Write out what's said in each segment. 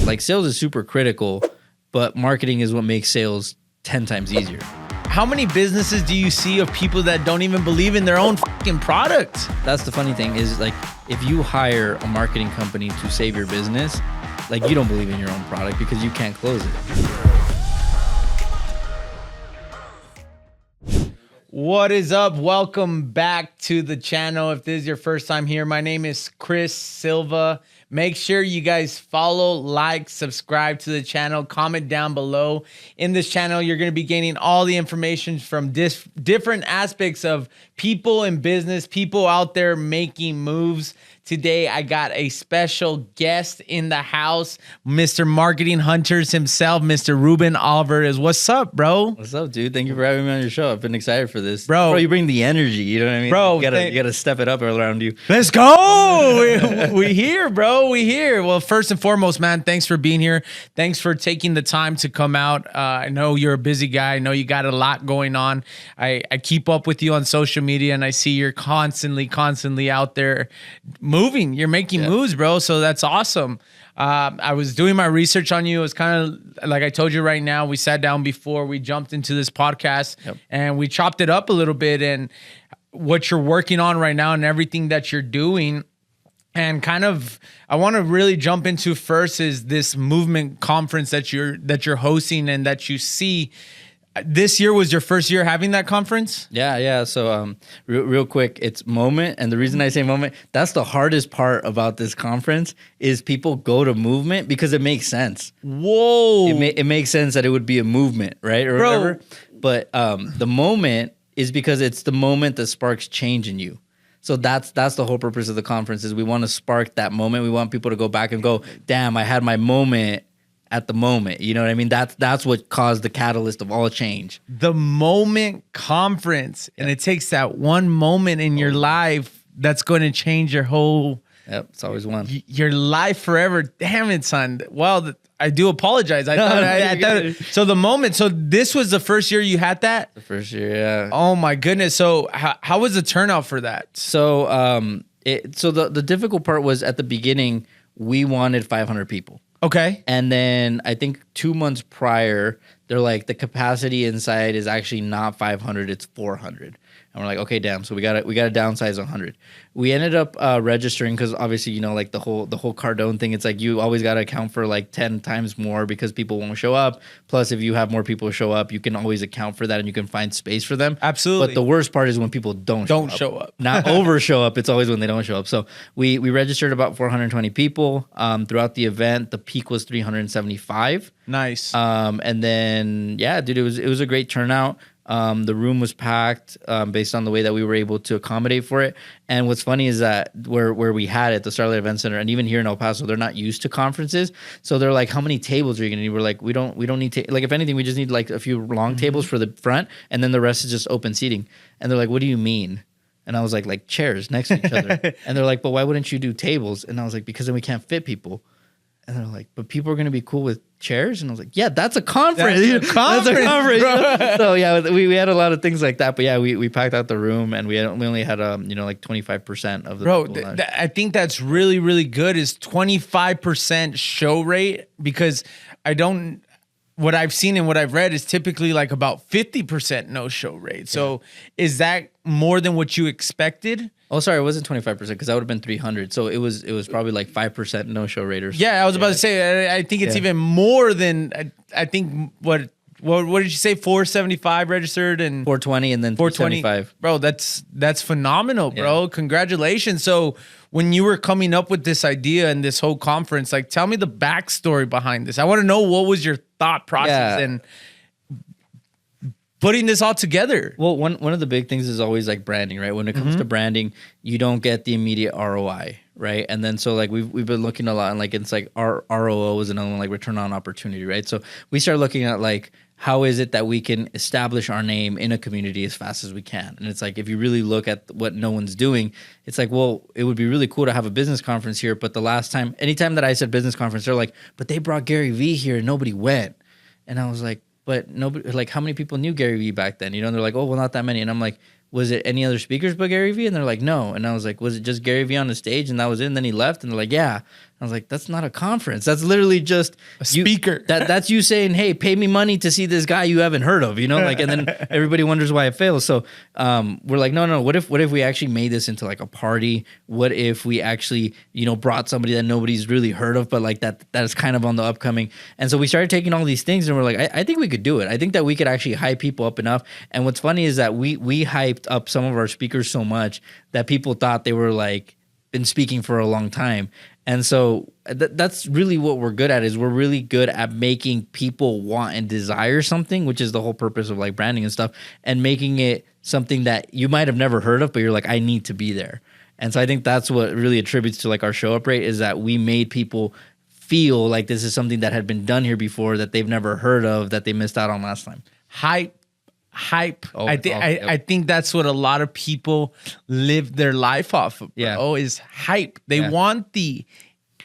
Like sales is super critical, but marketing is what makes sales 10 times easier. How many businesses do you see of people that don't even believe in their own fucking product? That's the funny thing is like, if you hire a marketing company to save your business, like you don't believe in your own product because you can't close it. What is up? Welcome back to the channel. If this is your first time here, my name is Chris Silva. Make sure you guys follow, like, subscribe to the channel, comment down below. In this channel, you're going to be gaining all the information from different aspects of people in business, people out there making moves. Today, I got a special guest in the house, Mr. Marketing Hunters himself, Mr. Ruben Alvarez. What's up, bro? What's up, dude? Thank you for having me on your show. I've been excited for this. Bro, you bring the energy, you know what I mean? Bro, you gotta step it up around you. Let's go. we here, bro. We here. Well, first and foremost, man, thanks for being here. Thanks for taking the time to come out. I know you're a busy guy. I know you got a lot going on. I keep up with you on social media, and I see you're constantly out there moving. You're making moves, bro. So that's awesome. I was doing my research on you. It was kind of like I told you right now. We sat down before we jumped into this podcast and we chopped it up a little bit and what you're working on right now and everything that you're doing. And kind of, I want to really jump into first is this movement conference that you're hosting and that you see. This year was your first year having that conference? Yeah. So real quick, it's Moment. And the reason I say Moment, that's the hardest part about this conference is people go to Movement because it makes sense. Whoa. It makes sense that it would be a movement, right? Or whatever. But the Moment is because it's the moment that sparks change in you. So that's the whole purpose of the conference is we want to spark that moment. We want people to go back and go, damn, I had my moment at the moment. You know what I mean? That's what caused the catalyst of all change. The Moment Conference. And it takes that one moment in your life that's going to change your whole... Yep, it's always one. Your life forever. Damn it, son. Well, I do apologize. I thought so the moment. So this was the first year you had that? The first year, yeah. Oh my goodness. So how was the turnout for that? So the difficult part was at the beginning, we wanted 500 people. Okay. And then I think 2 months prior, they're like, the capacity inside is actually not 500, it's 400. And we're like, okay, damn. So we got to downsize 100. We ended up registering because obviously, you know, like the whole Cardone thing. It's like you always got to account for like 10 times more because people won't show up. Plus, if you have more people show up, you can always account for that and you can find space for them. Absolutely. But the worst part is when people don't show up. Not over show up. It's always when they don't show up. So we registered about 420 people throughout the event. The peak was 375. Nice. And then dude, it was a great turnout. The room was packed based on the way that we were able to accommodate for it. And what's funny is that where we had it, the Starlight Event Center, and even here in El Paso, they're not used to conferences. So they're like, how many tables are you going to need? We're like, we don't need like, if anything, we just need like a few long tables for the front, and then the rest is just open seating. And they're like, what do you mean? And I was like chairs next to each other. And they're like, but why wouldn't you do tables? And I was like, because then we can't fit people. And they're like, but people are going to be cool with chairs? And I was like, yeah, that's a conference. That's a conference, bro. So, yeah, we had a lot of things like that. But, yeah, we packed out the room, and we only had, like 25% of the people. I think that's really, really good is 25% show rate because what I've seen and what I've read is typically like about 50% no-show rate. So is that more than what you expected? Oh, sorry, it wasn't 25% because that would have been 300. So it was probably like 5% no-show rate or something. Yeah, I was about to say, I think it's even more than, I think, what did you say, 475 registered? And 420 and then 425. Bro, that's phenomenal, bro. Yeah. Congratulations. So when you were coming up with this idea and this whole conference, like tell me the backstory behind this. I want to know what was your thought process and putting this all together. Well, one of the big things is always like branding, right? When it comes to branding, you don't get the immediate ROI, right? And then so like we've been looking a lot, and like it's like our ROO is another one, like return on opportunity, right? So we start looking at like how is it that we can establish our name in a community as fast as we can? And it's like if you really look at what no one's doing, it's like, well, it would be really cool to have a business conference here, but anytime that I said business conference, they're like, but they brought Gary Vee here and nobody went. And I was like, but nobody, like, how many people knew Gary Vee back then? You know, and they're like, oh, well, not that many. And I'm like, was it any other speakers but Gary Vee? And they're like, no. And I was like, was it just Gary Vee on the stage and that was it? And then he left? And they're like, yeah. I was like, that's not a conference. That's literally just a speaker. That's you saying, hey, pay me money to see this guy you haven't heard of, you know, like, and then everybody wonders why it fails. So we're like, no. What if we actually made this into like a party? What if we actually, you know, brought somebody that nobody's really heard of, but like that is kind of on the upcoming. And so we started taking all these things and we're like, I think we could do it. I think that we could actually hype people up enough. And what's funny is that we hyped up some of our speakers so much that people thought they were like been speaking for a long time. And so that's really what we're good at, is we're really good at making people want and desire something, which is the whole purpose of like branding and stuff, and making it something that you might have never heard of, but you're like, I need to be there. And so I think that's what really attributes to like our show up rate, is that we made people feel like this is something that had been done here before, that they've never heard of, that they missed out on last time. Hype. Oh, I think that's what a lot of people live their life off of, bro. Yeah. Is hype. They want the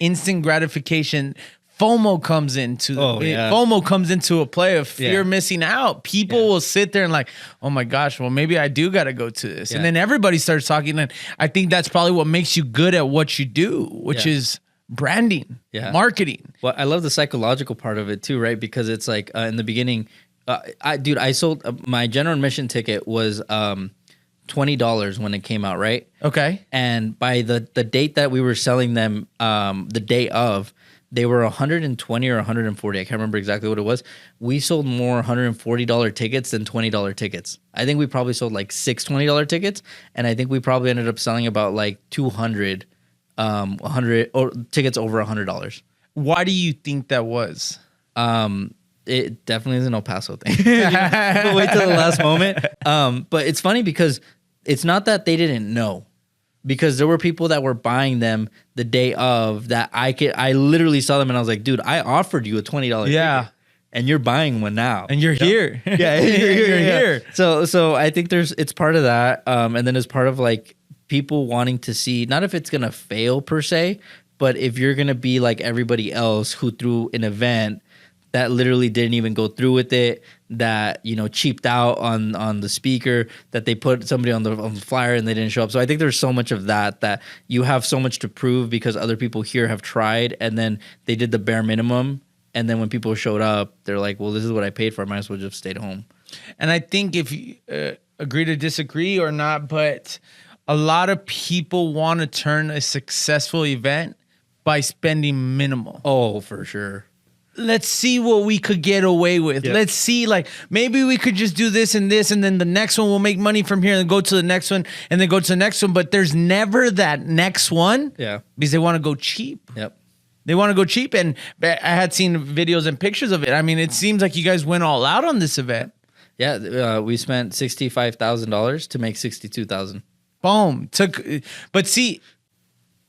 instant gratification. FOMO comes into FOMO comes into a play of fear of missing out. People will sit there and like, oh my gosh, well maybe I do got to go to this, and then everybody starts talking. And I think that's probably what makes you good at what you do, which is branding, marketing. Well, I love the psychological part of it too, right? Because it's like in the beginning. I sold my general admission ticket was $20 when it came out, right? Okay. And by the date that we were selling them, the day of, they were 120 or 140. I can't remember exactly what it was. We sold more $140 tickets than $20 tickets. I think we probably sold like 6 $20 tickets, and I think we probably ended up selling about like 200, 100 or tickets over $100. Why do you think that was? It definitely is an El Paso thing. People wait till the last moment. But it's funny because it's not that they didn't know, because there were people that were buying them the day of that. I literally saw them and I was like, dude, I offered you a $20 ticket and you're buying one now. And you're here. Yeah, you're here. So I think it's part of that. And then it's part of like people wanting to see, not if it's going to fail per se, but if you're going to be like everybody else who threw an event that literally didn't even go through with it, that, you know, cheaped out on the speaker, that they put somebody on the flyer and they didn't show up. So I think there's so much of that you have so much to prove because other people here have tried and then they did the bare minimum. And then when people showed up, they're like, well, this is what I paid for. I might as well just stayed home. And I think if you agree to disagree or not, but a lot of people want to turn a successful event by spending minimal. Oh, for sure. Let's see what we could get away with. Yep. Let's see, like, maybe we could just do this, and then the next one will make money from here, and then go to the next one, and then go to the next one. But there's never that next one. Yeah. Because they want to go cheap. Yep. They want to go cheap. And I had seen videos and pictures of it. I mean, it seems like you guys went all out on this event. Yeah. We spent $65,000 to make $62,000. Boom. But see,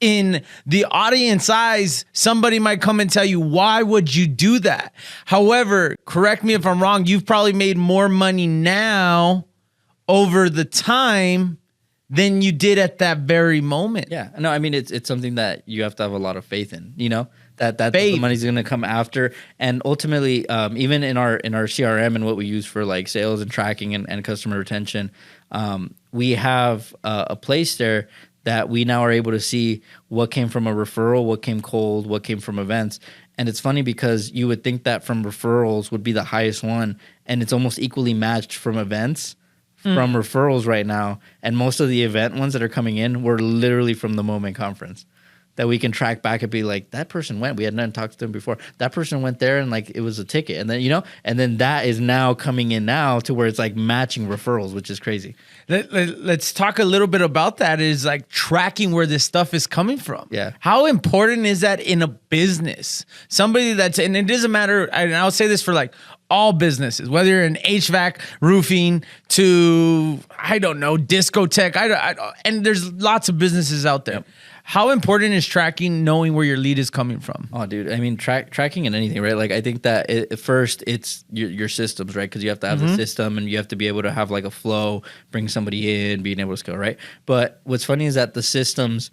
in the audience eyes, somebody might come and tell you, why would you do that? However, correct me if I'm wrong, you've probably made more money now over the time than you did at that very moment. Yeah. No, I mean, it's something that you have to have a lot of faith in, you know, that the money's going to come after. And ultimately, even in our CRM and what we use for like sales and tracking and customer retention, we have a place there that we now are able to see what came from a referral, what came cold, what came from events. And it's funny because you would think that from referrals would be the highest one, and it's almost equally matched from events, from referrals right now. And most of the event ones that are coming in were literally from the Moment Conference, that we can track back and be like, that person went. We had not talked to them before. That person went there and like it was a ticket. And then, you know, and then that is now coming in now to where it's like matching referrals, which is crazy. Let's talk a little bit about that, is like tracking where this stuff is coming from. Yeah. How important is that in a business? Somebody and it doesn't matter, and I'll say this for like all businesses, whether you're in HVAC, roofing, to, I don't know, discotheque, and there's lots of businesses out there. Yep. How important is tracking, knowing where your lead is coming from? Oh, dude. I mean, tracking in anything, right? Like, I think that first it's your systems, right? Because you have to have the system and you have to be able to have like a flow, bring somebody in, being able to scale, right? But what's funny is that the systems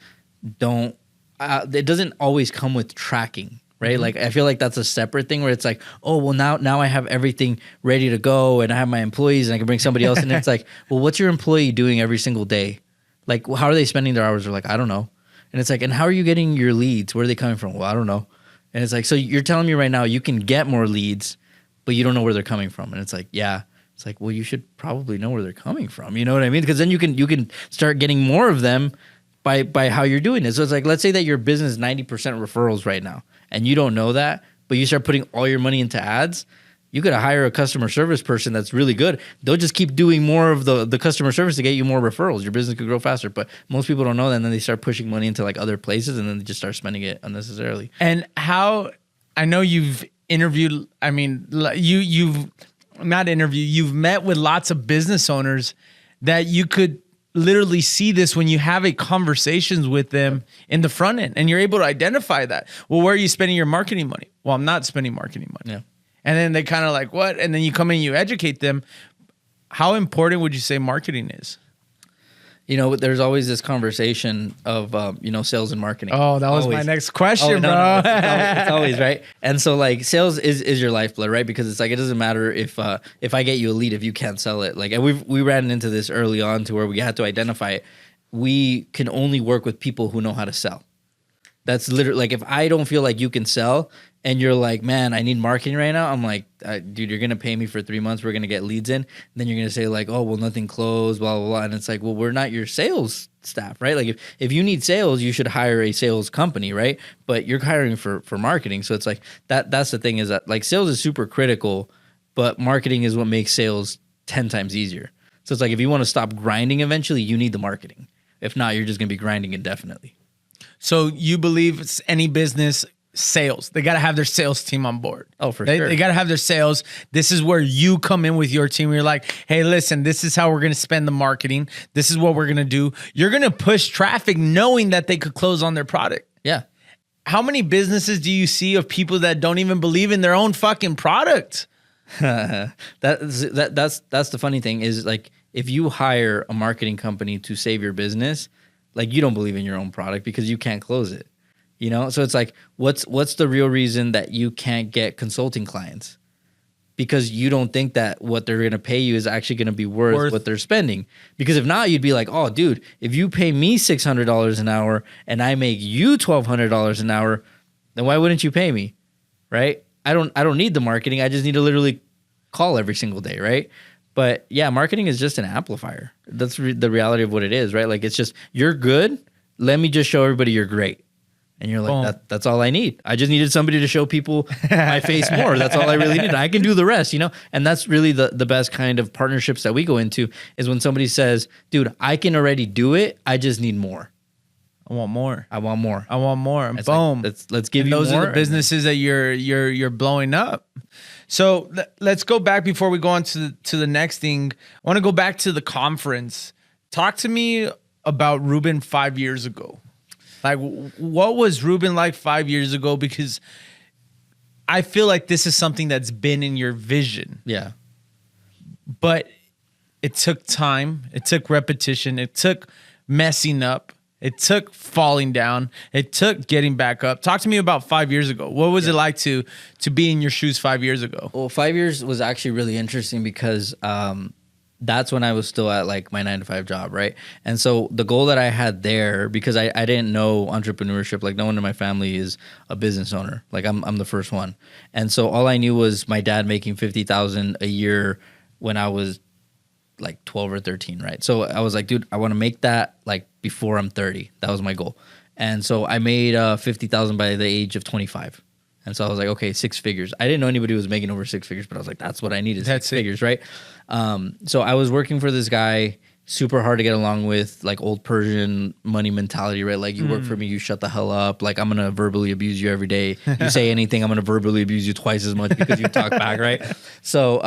it doesn't always come with tracking, right? Like, I feel like that's a separate thing where it's like, oh, well, now I have everything ready to go and I have my employees and I can bring somebody else. And it's like, well, what's your employee doing every single day? Like, how are they spending their hours? They're like, I don't know. And it's like, and how are you getting your leads? Where are they coming from? Well, I don't know. And it's like, so you're telling me right now you can get more leads, but you don't know where they're coming from. And it's like, yeah. It's like, well, you should probably know where they're coming from. You know what I mean? Because then you can start getting more of them by how you're doing it. So it's like, let's say that your business is 90% referrals right now, and you don't know that, but you start putting all your money into ads. You could hire a customer service person that's really good. They'll just keep doing more of the customer service to get you more referrals. Your business could grow faster. But most people don't know that, and then they start pushing money into like other places, and then they just start spending it unnecessarily. And how, I know you've interviewed, I mean, you've not interviewed, you've met with lots of business owners that you could literally see this when you have a conversations with them in the front end, and you're able to identify that. Well, where are you spending your marketing money? Well, I'm not spending marketing money. Yeah. And then they kind of like, what? And then you come in and you educate them. How important would you say marketing is? You know, there's always this conversation of, sales and marketing. Oh, that was my next question, bro. No, it's always right. And so like sales is your lifeblood, right? Because it's like, it doesn't matter if I get you a lead, if you can't sell it. Like, and we ran into this early on to where we had to identify it. We can only work with people who know how to sell. That's literally like, if I don't feel like you can sell and you're like, man, I need marketing right now. I'm like, dude, you're going to pay me for 3 months. We're going to get leads in. And then you're going to say like, oh, well, nothing closed, blah, blah, blah. And it's like, well, we're not your sales staff, right? Like if you need sales, you should hire a sales company, right? But you're hiring for marketing. So it's like, that's the thing, is that like sales is super critical, but marketing is what makes sales 10 times easier. So it's like, if you want to stop grinding eventually, you need the marketing. If not, you're just going to be grinding indefinitely. So you believe it's any business, sales, they got to have their sales team on board. Oh, for sure. They got to have their sales. This is where you come in with your team. You're like, hey, listen, this is how we're going to spend the marketing. This is what we're going to do. You're going to push traffic knowing that they could close on their product. Yeah. How many businesses do you see of people that don't even believe in their own fucking product? That's the funny thing, is like, if you hire a marketing company to save your business, like, you don't believe in your own product because you can't close it, you know? So it's like, what's the real reason that you can't get consulting clients? Because you don't think that what they're going to pay you is actually going to be worth what they're spending. Because if not, you'd be like, oh, dude, if you pay me $600 an hour and I make you $1,200 an hour, then why wouldn't you pay me, right? I don't need the marketing. I just need to literally call every single day, right? But yeah, marketing is just an amplifier. That's the reality of what it is, right? Like, it's just, you're good. Let me just show everybody you're great. And you're like, that's all I need. I just needed somebody to show people my face more. That's all I really need. I can do the rest, you know? And that's really the best kind of partnerships that we go into, is when somebody says, dude, I can already do it. I just need more. I want more. I want more. I want more. And boom. Like, let's give you those more. Those are the businesses that you're blowing up. So let's go back before we go on to the next thing. I want to go back to the conference. Talk to me about Ruben 5 years ago. Like, what was Ruben like 5 years ago? Because I feel like this is something that's been in your vision. Yeah. But it took time. It took repetition. It took messing up. It took falling down. It took getting back up. Talk to me about 5 years ago. What was it like to be in your shoes 5 years ago? Well, 5 years was actually really interesting because that's when I was still at like my 9-to-5 job, right? And so the goal that I had there, because I didn't know entrepreneurship, like no one in my family is a business owner. Like I'm the first one. And so all I knew was my dad making $50,000 a year when I was like 12 or 13, right? So I was like, dude, I want to make that like before I'm 30. That was my goal. And so I made $50,000 by the age of 25. And so I was like, okay, 6 figures. I didn't know anybody was making over 6 figures, but I was like, that's what I need, is 6 figures, right? So I was working for this guy, super hard to get along with, like old Persian money mentality, right? Like, you work for me, you shut the hell up. Like, I'm going to verbally abuse you every day. You say anything, I'm going to verbally abuse you twice as much because you talk back, right? So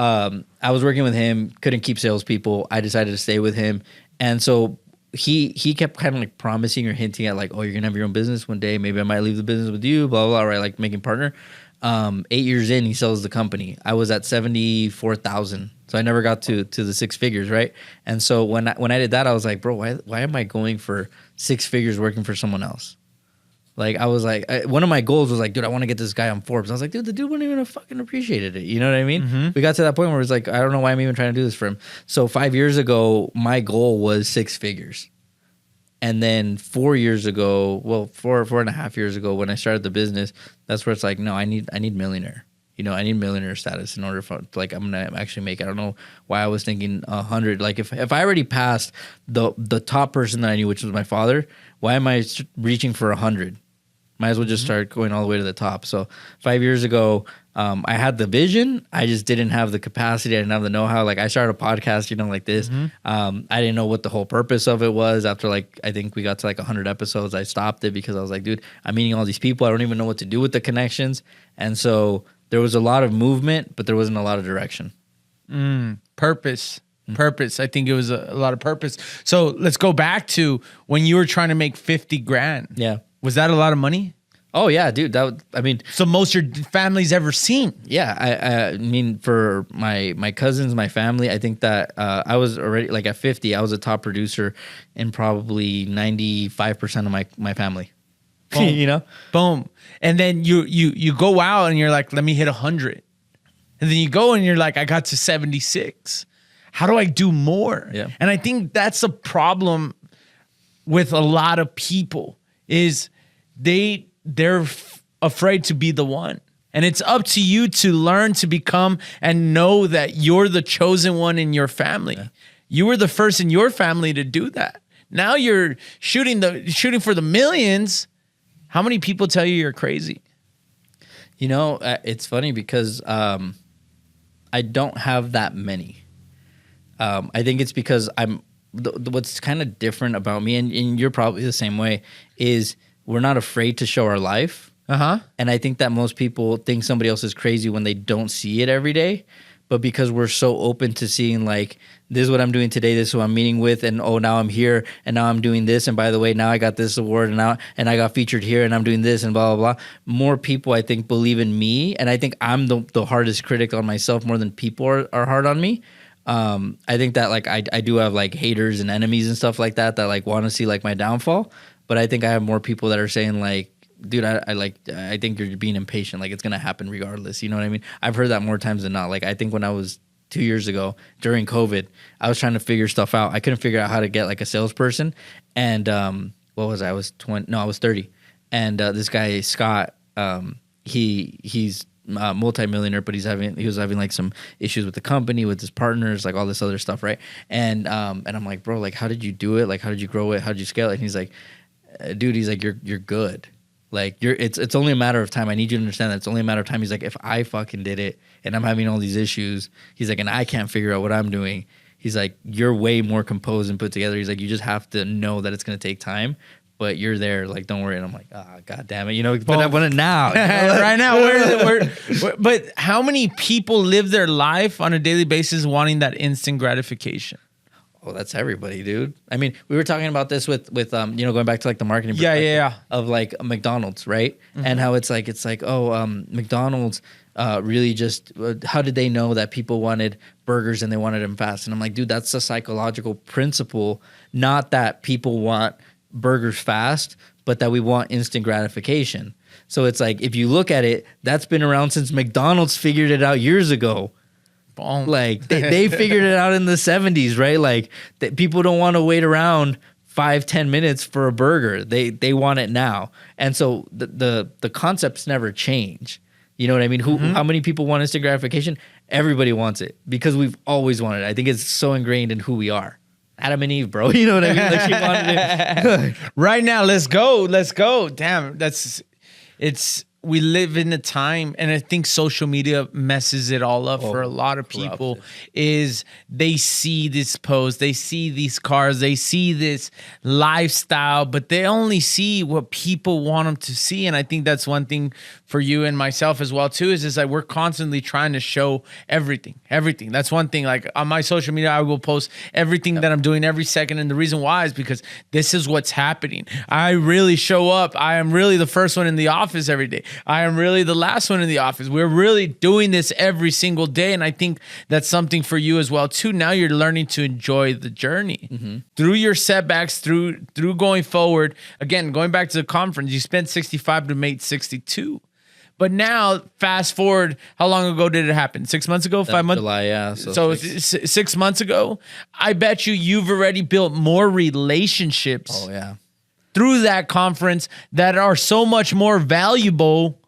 I was working with him, couldn't keep salespeople. I decided to stay with him. And so he kept kind of like promising or hinting at like, oh, you're going to have your own business one day. Maybe I might leave the business with you, blah, blah, blah, right? Like making partner. 8 years in, he sells the company. I was at 74,000. So I never got to the 6 figures, right? And so when I did that, I was like, bro, why am I going for 6 figures working for someone else? Like, I was like, one of my goals was like, dude, I want to get this guy on Forbes. I was like, dude, the dude wouldn't even have fucking appreciated it. You know what I mean? Mm-hmm. We got to that point where it's like, I don't know why I'm even trying to do this for him. So 5 years ago, my goal was 6 figures. And then 4 and a half years ago, when I started the business, that's where it's like, no, I need millionaire. I need millionaire status in order for like I'm gonna actually make it. I don't know why I was thinking 100. Like if I already passed the top person that I knew, which was my father, why am I reaching for 100? Might as well just start going all the way to the top. So 5 years ago, I had the vision. I just didn't have the capacity. I didn't have the know-how. Like I started a podcast, like this. I didn't know what the whole purpose of it was. After like, I think we got to like 100 episodes, I stopped it because I was like, dude, I'm meeting all these people. I don't even know what to do with the connections. And so there was a lot of movement, but there wasn't a lot of direction. Purpose. I think it was a lot of purpose. So let's go back to when you were trying to make 50 grand. Yeah. Was that a lot of money? Oh yeah, dude. So most your family's ever seen. Yeah. I mean, for my cousins, my family, I think that I was already like at 50, I was a top producer in probably 95% of my family. Boom. Boom. And then you go out and you're like, let me hit 100. And then you go and you're like, I got to 76. How do I do more? Yeah. And I think that's a problem with a lot of people is they're afraid to be the one. And it's up to you to learn to become and know that you're the chosen one in your family. Yeah. You were the first in your family to do that. Now you're shooting for the millions. How many people tell you you're crazy? It's funny because I don't have that many. I think it's because what's kind of different about me, and you're probably the same way, is we're not afraid to show our life. And I think that most people think somebody else is crazy when they don't see it every day. But because we're so open to seeing like, this is what I'm doing today, this is who I'm meeting with, and now I'm here, and now I'm doing this, and by the way, now I got this award, and I got featured here, and I'm doing this, and blah, blah, blah. More people, I think, believe in me, and I think I'm the hardest critic on myself more than people are hard on me. I think that like I do have like haters and enemies and stuff like that like want to see like my downfall, but I think I have more people that are saying like, dude, I think you're being impatient. Like it's gonna happen regardless. You know what I mean? I've heard that more times than not. Like I think when I was 2 years ago during COVID, I was trying to figure stuff out. I couldn't figure out how to get like a salesperson. And what was I was 20? No, I was 30. And this guy Scott, he's multi-millionaire, but he was having like some issues with the company, with his partners, like all this other stuff, right? And I'm like, bro, like how did you do it? Like how did you grow it? How did you scale it? And he's like, dude, he's like, you're good. Like it's only a matter of time. I need you to understand that it's only a matter of time. He's like, if I fucking did it and I'm having all these issues, he's like, and I can't figure out what I'm doing. He's like, you're way more composed and put together. He's like, you just have to know that it's going to take time, but you're there. Like, don't worry. And I'm like, God damn it. But I want it now. Right now. But how many people live their life on a daily basis wanting that instant gratification? Oh, that's everybody, dude. I mean, we were talking about this with going back to like the marketing of like McDonald's, right? And how it's like McDonald's really just how did they know that people wanted burgers and they wanted them fast? And I'm like, dude, that's a psychological principle, not that people want burgers fast, but that we want instant gratification. So it's like, if you look at it, that's been around since McDonald's figured it out years ago. Like they figured it out in the 70s, right? Like people don't want to wait around 5-10 minutes for a burger. They want it now. And so the concepts never change. You know what I mean? How many people want instant gratification? Everybody wants it because we've always wanted it. I think it's so ingrained in who we are. Adam and Eve, bro. You know what I mean? Like she wanted it. Right now, let's go. Damn, we live in a time, and I think social media messes it all up for a lot of people, is they see this post, they see these cars, they see this lifestyle, but they only see what people want them to see. And I think that's one thing for you and myself as well too, is like we're constantly trying to show everything. That's one thing. Like on my social media, I will post everything that I'm doing every second. And the reason why is because this is what's happening. I really show up. I am really the first one in the office every day. I am really the last one in the office. We're really doing this every single day. And I think that's something for you as well too. Now you're learning to enjoy the journey through your setbacks, through going forward. Again, going back to the conference, you spent 65 to make 62. But now, fast forward, how long ago did it happen? 6 months ago? 5 months? July, yeah. So 6 months ago, I bet you've already built more relationships. Oh, yeah. Through that conference that are so much more valuable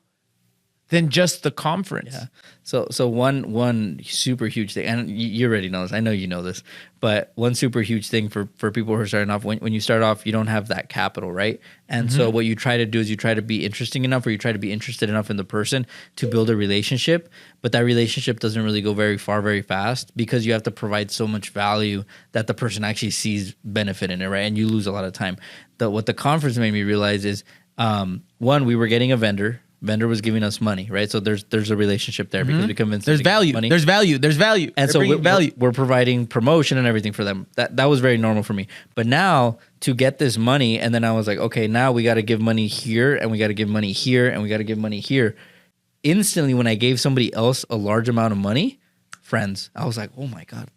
than just the conference. Yeah. So one super huge thing, and you already know this. I know you know this, but one super huge thing for people who are starting off, when you start off, you don't have that capital, right? And so what you try to do is you try to be interesting enough, or you try to be interested enough in the person to build a relationship, but that relationship doesn't really go very far very fast because you have to provide so much value that the person actually sees benefit in it, right? And you lose a lot of time. What the conference made me realize is, one, we were getting a vendor. Vendor was giving us money, right? So there's a relationship there because we convinced them there's value. money. There's value. And so we're providing promotion and everything for them. That was very normal for me. But now to get this money, and then I was like, okay, now we got to give money here, and we got to give money here, and we got to give money here. Instantly, when I gave somebody else a large amount of money, friends, I was like, oh my God,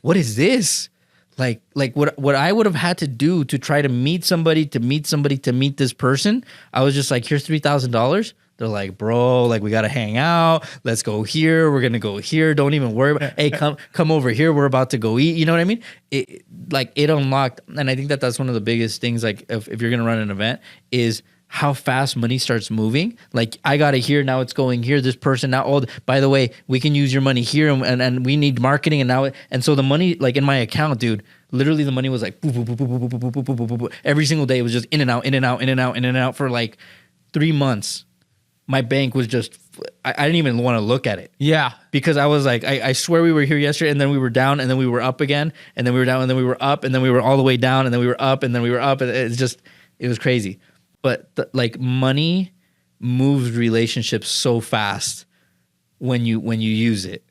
what is this? Like what I would have had to do to try to meet somebody, to meet this person, I was just like, here's $3,000. They're like, bro, like we gotta hang out. Let's go here. We're gonna go here. Don't even worry about. Hey, come over here. We're about to go eat. You know what I mean? It unlocked, and I think that's one of the biggest things. Like if you're gonna run an event, is how fast money starts moving. Like I got it here, now it's going here. This person now. Oh, by the way, we can use your money here, and we need marketing, and now so the money, like in my account, dude. Literally, the money was like boop, boop, boop, boop, boop, boop, boop, boop, boop, boop. Every single day. It was just in and out, in and out, in and out, in and out for like 3 months. My bank was just. I didn't even want to look at it. Yeah, because I was like, I swear we were here yesterday, and then we were down, and then we were up again, and then we were down, and then we were up, and then we were all the way down, and then we were up, and then we were up. It was crazy. But like money moves relationships so fast when you use it.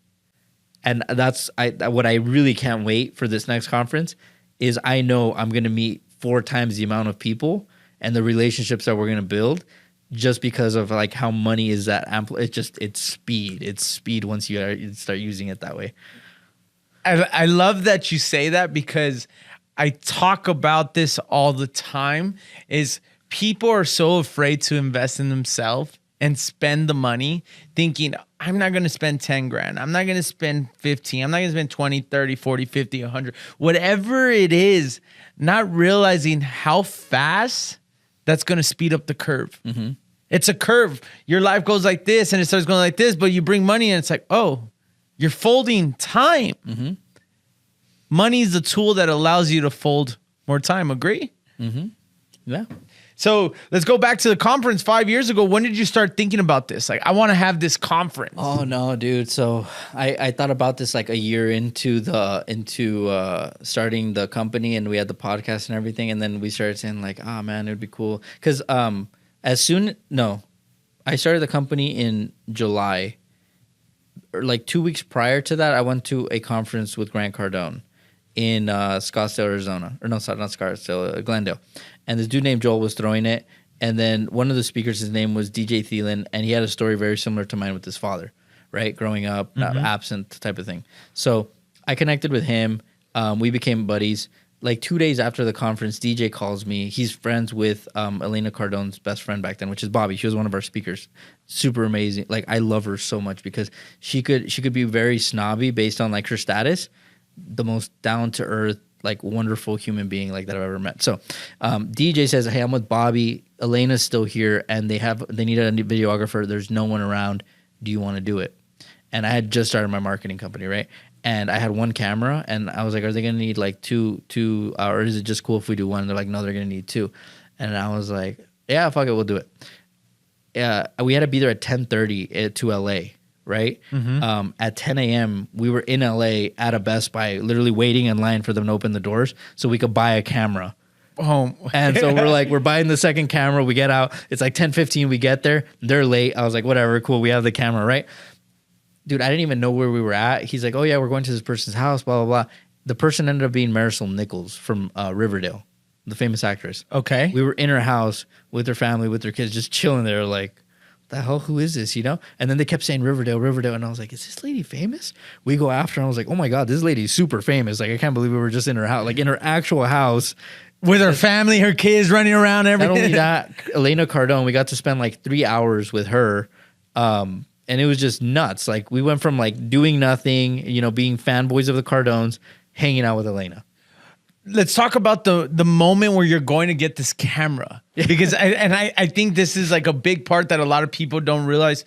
And that's what I really can't wait for this next conference is I know I'm going to meet 4 times the amount of people and the relationships that we're going to build just because of like how money is that it's speed. It's speed once you start using it that way. I love that you say that because I talk about this all the time is people are so afraid to invest in themselves and spend the money thinking, I'm not going to spend 10 grand. I'm not going to spend 15. I'm not going to spend 20, 30, 40, 50, 100. Whatever it is, not realizing how fast that's going to speed up the curve. Mm-hmm. It's a curve. Your life goes like this and it starts going like this, but you bring money and it's like, oh, you're folding time. Mm-hmm. Money is the tool that allows you to fold more time. Agree? Mm-hmm. Yeah. So let's go back to the conference 5 years ago. When did you start thinking about this? Like, I want to have this conference. Oh no, dude. So I thought about this like a year into starting the company, and we had the podcast and everything, and then we started saying like, oh man, it would be cool. Because I started the company in July. Or like 2 weeks prior to that, I went to a conference with Grant Cardone in Scottsdale, Arizona. Or no, not Scottsdale, Glendale. And this dude named Joel was throwing it. And then one of the speakers, his name was DJ Thielen, and he had a story very similar to mine with his father, right? Growing up, absent type of thing. So I connected with him. We became buddies. Like 2 days after the conference, DJ calls me. He's friends with Elena Cardone's best friend back then, which is Bobby. She was one of our speakers. Super amazing. Like I love her so much because she could be very snobby based on like her status. The most down to earth, like wonderful human being like that I've ever met. So DJ says, hey, I'm with Bobby. Elena's still here and they need a videographer. There's no one around. Do you want to do it? And I had just started my marketing company, right? And I had one camera and I was like, are they going to need like two, or is it just cool if we do one? And they're like, no, they're going to need 2. And I was like, yeah, fuck it, we'll do it. Yeah, we had to be there at 10:30 to LA. Right? Mm-hmm. At 10 a.m., we were in LA at a Best Buy, literally waiting in line for them to open the doors so we could buy a camera. Oh. And so we're buying the second camera. We get out. It's like 10:15. We get there. They're late. I was like, whatever, cool. We have the camera, right? Dude, I didn't even know where we were at. He's like, oh, yeah, we're going to this person's house, blah, blah, blah. The person ended up being Marisol Nichols from Riverdale, the famous actress. Okay. We were in her house with her family, with her kids, just chilling there like, the hell, who is this, you know? And then they kept saying Riverdale, and I was like, is this lady famous? We go after her, and I was like, oh my God, this lady's super famous. Like, I can't believe we were just in her house, like in her actual house. With her family, her kids running around, everything. Not only that, Elena Cardone, we got to spend like 3 hours with her And it was just nuts. Like we went from like doing nothing, being fanboys of the Cardones, hanging out with Elena. Let's talk about the moment where you're going to get this camera, because I think this is like a big part that a lot of people don't realize.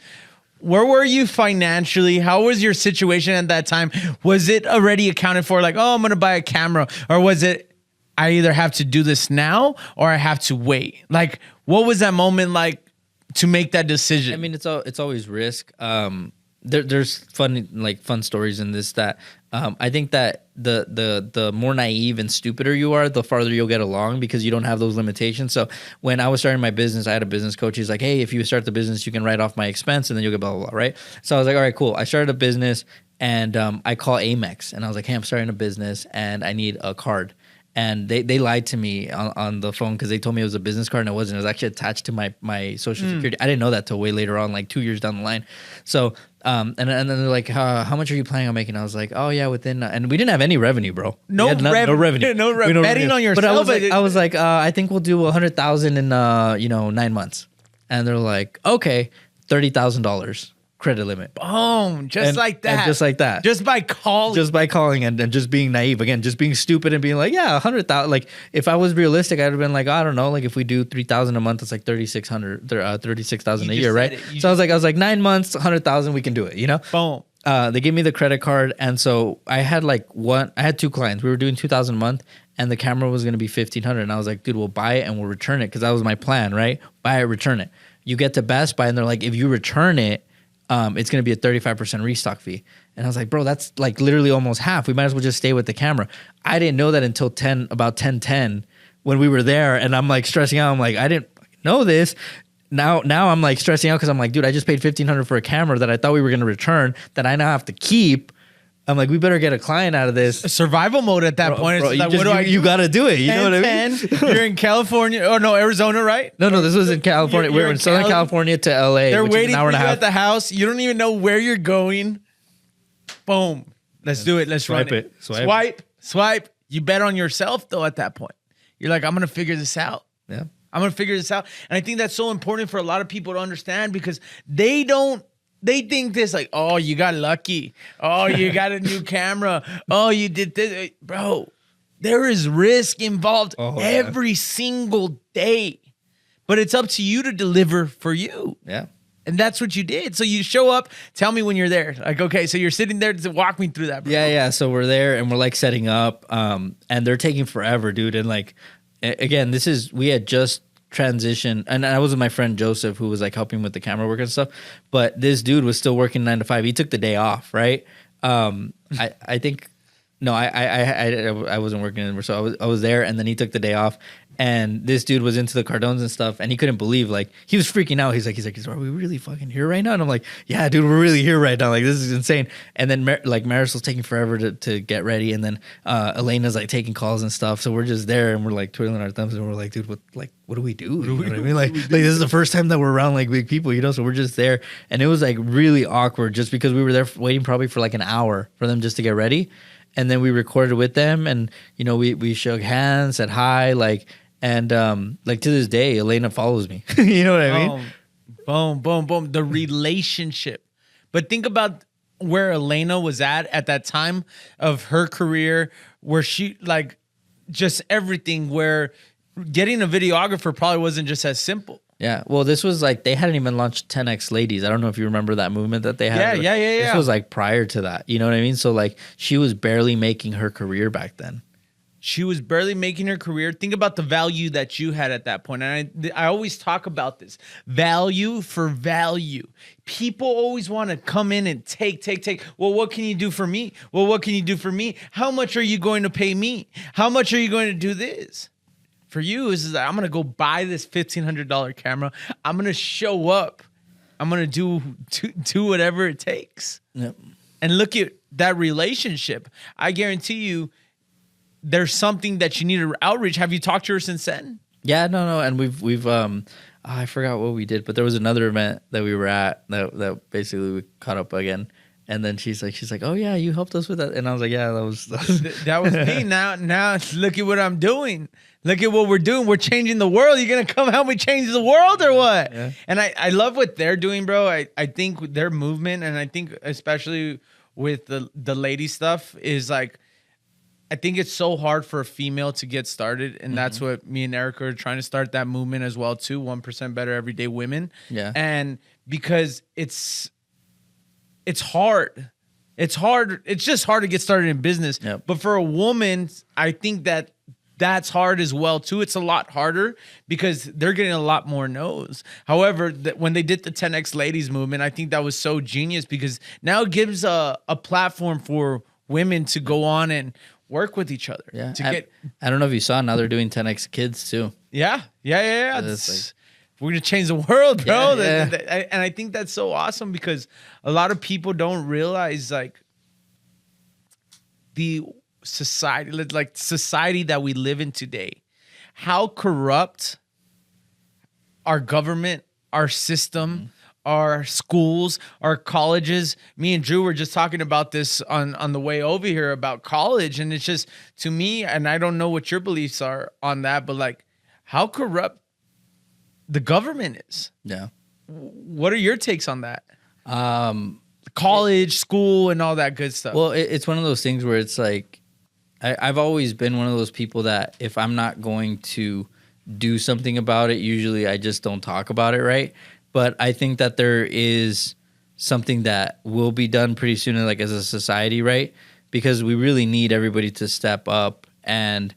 Where were you financially? How was your situation at that time? Was it already accounted for? Like, oh, I'm going to buy a camera, or was it, I either have to do this now or I have to wait? Like, what was that moment like to make that decision? I mean, it's always risk. There's fun stories in this that I think that the more naive and stupider you are, the farther you'll get along, because you don't have those limitations. So when I was starting my business, I had a business coach. He's like, hey, if you start the business, you can write off my expense and then you'll get blah, blah, blah, right? So I was like, all right, cool. I started a business and I call Amex and I was like, hey, I'm starting a business and I need a card. And they lied to me on the phone because they told me it was a business card and it wasn't. It was actually attached to my social security. I didn't know that till way later on, like 2 years down the line. So, and then they're like, how much are you planning on making? I was like, oh yeah, within, and we didn't have any revenue, bro. No revenue. Betting on yourself. But I was like, I think we'll do 100,000 in 9 months. And they're like, okay, $30,000 credit limit. Boom. Just like that. Just like that. Just by calling and just being naive. Again, just being stupid and being like, yeah, 100,000. Like if I was realistic, I'd have been like, I don't know. Like if we do 3,000 a month, it's like 36,000 a year, right? So I was like 9 months, 100,000, we can do it, Boom. They gave me the credit card. And so I had I had 2 clients. We were doing 2,000 a month and the camera was going to be 1,500. And I was like, dude, we'll buy it and we'll return it. Cause that was my plan, right? Buy it, return it. You get to Best Buy and they're like, if you return it, it's going to be a 35% restock fee. And I was like, bro, that's like literally almost half. We might as well just stay with the camera. I didn't know that until about 10:10 when we were there. And I'm like stressing out. I'm like, I didn't know this. Now I'm like stressing out because I'm like, dude, I just paid $1,500 for a camera that I thought we were going to return that I now have to keep. I'm like, we better get a client out of this. Survival mode at that point. Bro, you got to do it. You know what I mean? You're in California. Oh, no, Arizona, right? No, this was in California. We're in Southern California to LA. They're waiting for you at the house. You don't even know where you're going. Boom. Let's do it. Let's run it. Swipe. You bet on yourself, though, at that point. You're like, I'm going to figure this out. Yeah. I'm going to figure this out. And I think that's so important for a lot of people to understand, because they think this like, oh, you got lucky. Oh, you got a new camera. Oh, you did this. Bro, there is risk involved every single day. But it's up to you to deliver for you. Yeah. And that's what you did. So you show up, tell me when you're there. Like, okay, so you're sitting there, to walk me through that, bro. Yeah. So we're there and we're like setting up and they're taking forever, dude. And like, again, we had just transition, and I was with my friend Joseph, who was like helping with the camera work and stuff, but this dude was still working 9 to 5. He took the day off, right? I think no, I wasn't working anymore, so I was there, and then he took the day off. And this dude was into the Cardones and stuff, and he couldn't believe, like, he was freaking out. He's like, are we really fucking here right now? And I'm like, yeah, dude, we're really here right now. Like, this is insane. And then Marisol's taking forever to get ready, and then Elena's like taking calls and stuff. So we're just there, and we're like twiddling our thumbs, and we're like, dude, what do we do? You know what I mean? Like this is the first time that we're around like big people, So we're just there, and it was like really awkward, just because we were there waiting probably for like an hour for them just to get ready, and then we recorded with them, and we shook hands, said hi, like. And like to this day, Elena follows me. You know what I mean? Boom. The relationship. But think about where Elena was at that time of her career, where she like just everything, where getting a videographer probably wasn't just as simple. Yeah. Well, this was like, they hadn't even launched 10X Ladies. I don't know if you remember that movement that they had. Yeah. This was like prior to that. You know what I mean? So like she was barely making her career back then. She was barely making her career. Think about the value that you had at that point. And I always talk about this. Value for value. People always want to come in and take. Well, what can you do for me? Well, what can you do for me? How much are you going to pay me? How much are you going to do this? For you, is that I'm going to go buy this $1,500 camera. I'm going to show up. I'm going to do whatever it takes. Yep. And look at that relationship. I guarantee you, there's something that you need to outreach. Have you talked to her since then? Yeah, no. And we've I forgot what we did, but there was another event that we were at that basically we caught up again. And then she's like, oh yeah, you helped us with that. And I was like, yeah, that was That was me. Now look at what I'm doing. Look at what we're doing. We're changing the world. You're gonna come help me change the world or what? Yeah. And I love what they're doing, bro. I think their movement, and I think especially with the lady stuff, is like, I think it's so hard for a female to get started, and that's what me and Erica are trying to start that movement as well too. 1% Better Everyday Women. Yeah. And because it's hard. It's hard. It's just hard to get started in business. Yep. But for a woman, I think that's hard as well too. It's a lot harder because they're getting a lot more no's. However, when they did the 10X Ladies movement, I think that was so genius because now it gives a platform for women to go on and work with each other. Yeah. I don't know if you saw, now they're doing 10X Kids too. Yeah. Like, we're gonna change the world, bro. Yeah. And I think that's so awesome because a lot of people don't realize like the society that we live in today, how corrupt our government, our system, our schools, our colleges. Me and Drew were just talking about this on the way over here about college, and it's just, to me, and I don't know what your beliefs are on that, but like how corrupt the government is. Yeah. What are your takes on that? College, school, and all that good stuff. Well, it's one of those things where it's like, I've always been one of those people that if I'm not going to do something about it, usually I just don't talk about it, right? But I think that there is something that will be done pretty soon, like as a society, right? Because we really need everybody to step up and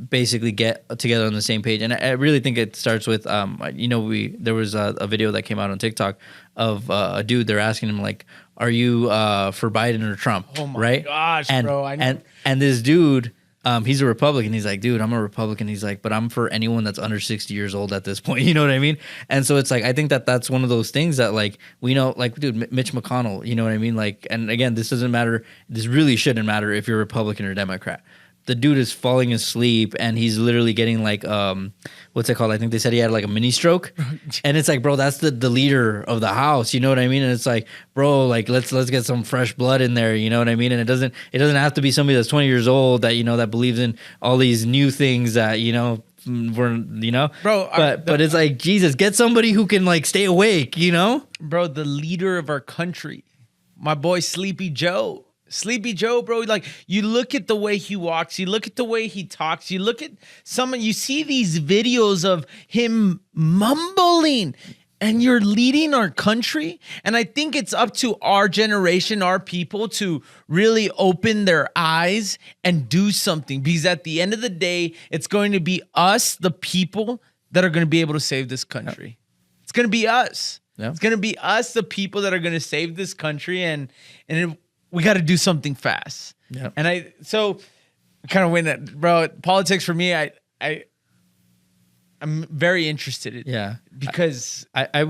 basically get together on the same page. And I really think it starts with, there was a video that came out on TikTok of a dude. They're asking him like, are you for Biden or Trump? Oh my right? gosh, and, bro. I know. And this dude, he's a Republican. He's like, dude, I'm a Republican. He's like, but I'm for anyone that's under 60 years old at this point. You know what I mean? And so it's like, I think that that's one of those things that like, we know, like, dude, Mitch McConnell, you know what I mean? Like, and again, this doesn't matter. This really shouldn't matter if you're a Republican or Democrat. The dude is falling asleep and he's literally getting like, what's it called? I think they said he had like a mini stroke. And it's like, bro, that's the leader of the house. You know what I mean? And it's like, bro, like let's get some fresh blood in there. You know what I mean? And it doesn't have to be somebody that's 20 years old that, you know, that believes in all these new things that, you know, bro, but it's like, Jesus, get somebody who can like stay awake, you know? Bro, the leader of our country, my boy Sleepy Joe, bro, like you look at the way he walks, you look at the way he talks, you look at you see these videos of him mumbling, and you're leading our country. And I think it's up to our generation, our people, to really open their eyes and do something, because at the end of the day, it's going to be us, the people, that are going to be able to save this country. Yep. It's going to be us. Yep. It's going to be us, the people, that are going to save this country, and we got to do something fast. Yeah. And so kind of win, bro. Politics for me, I'm very interested in. Yeah. Because I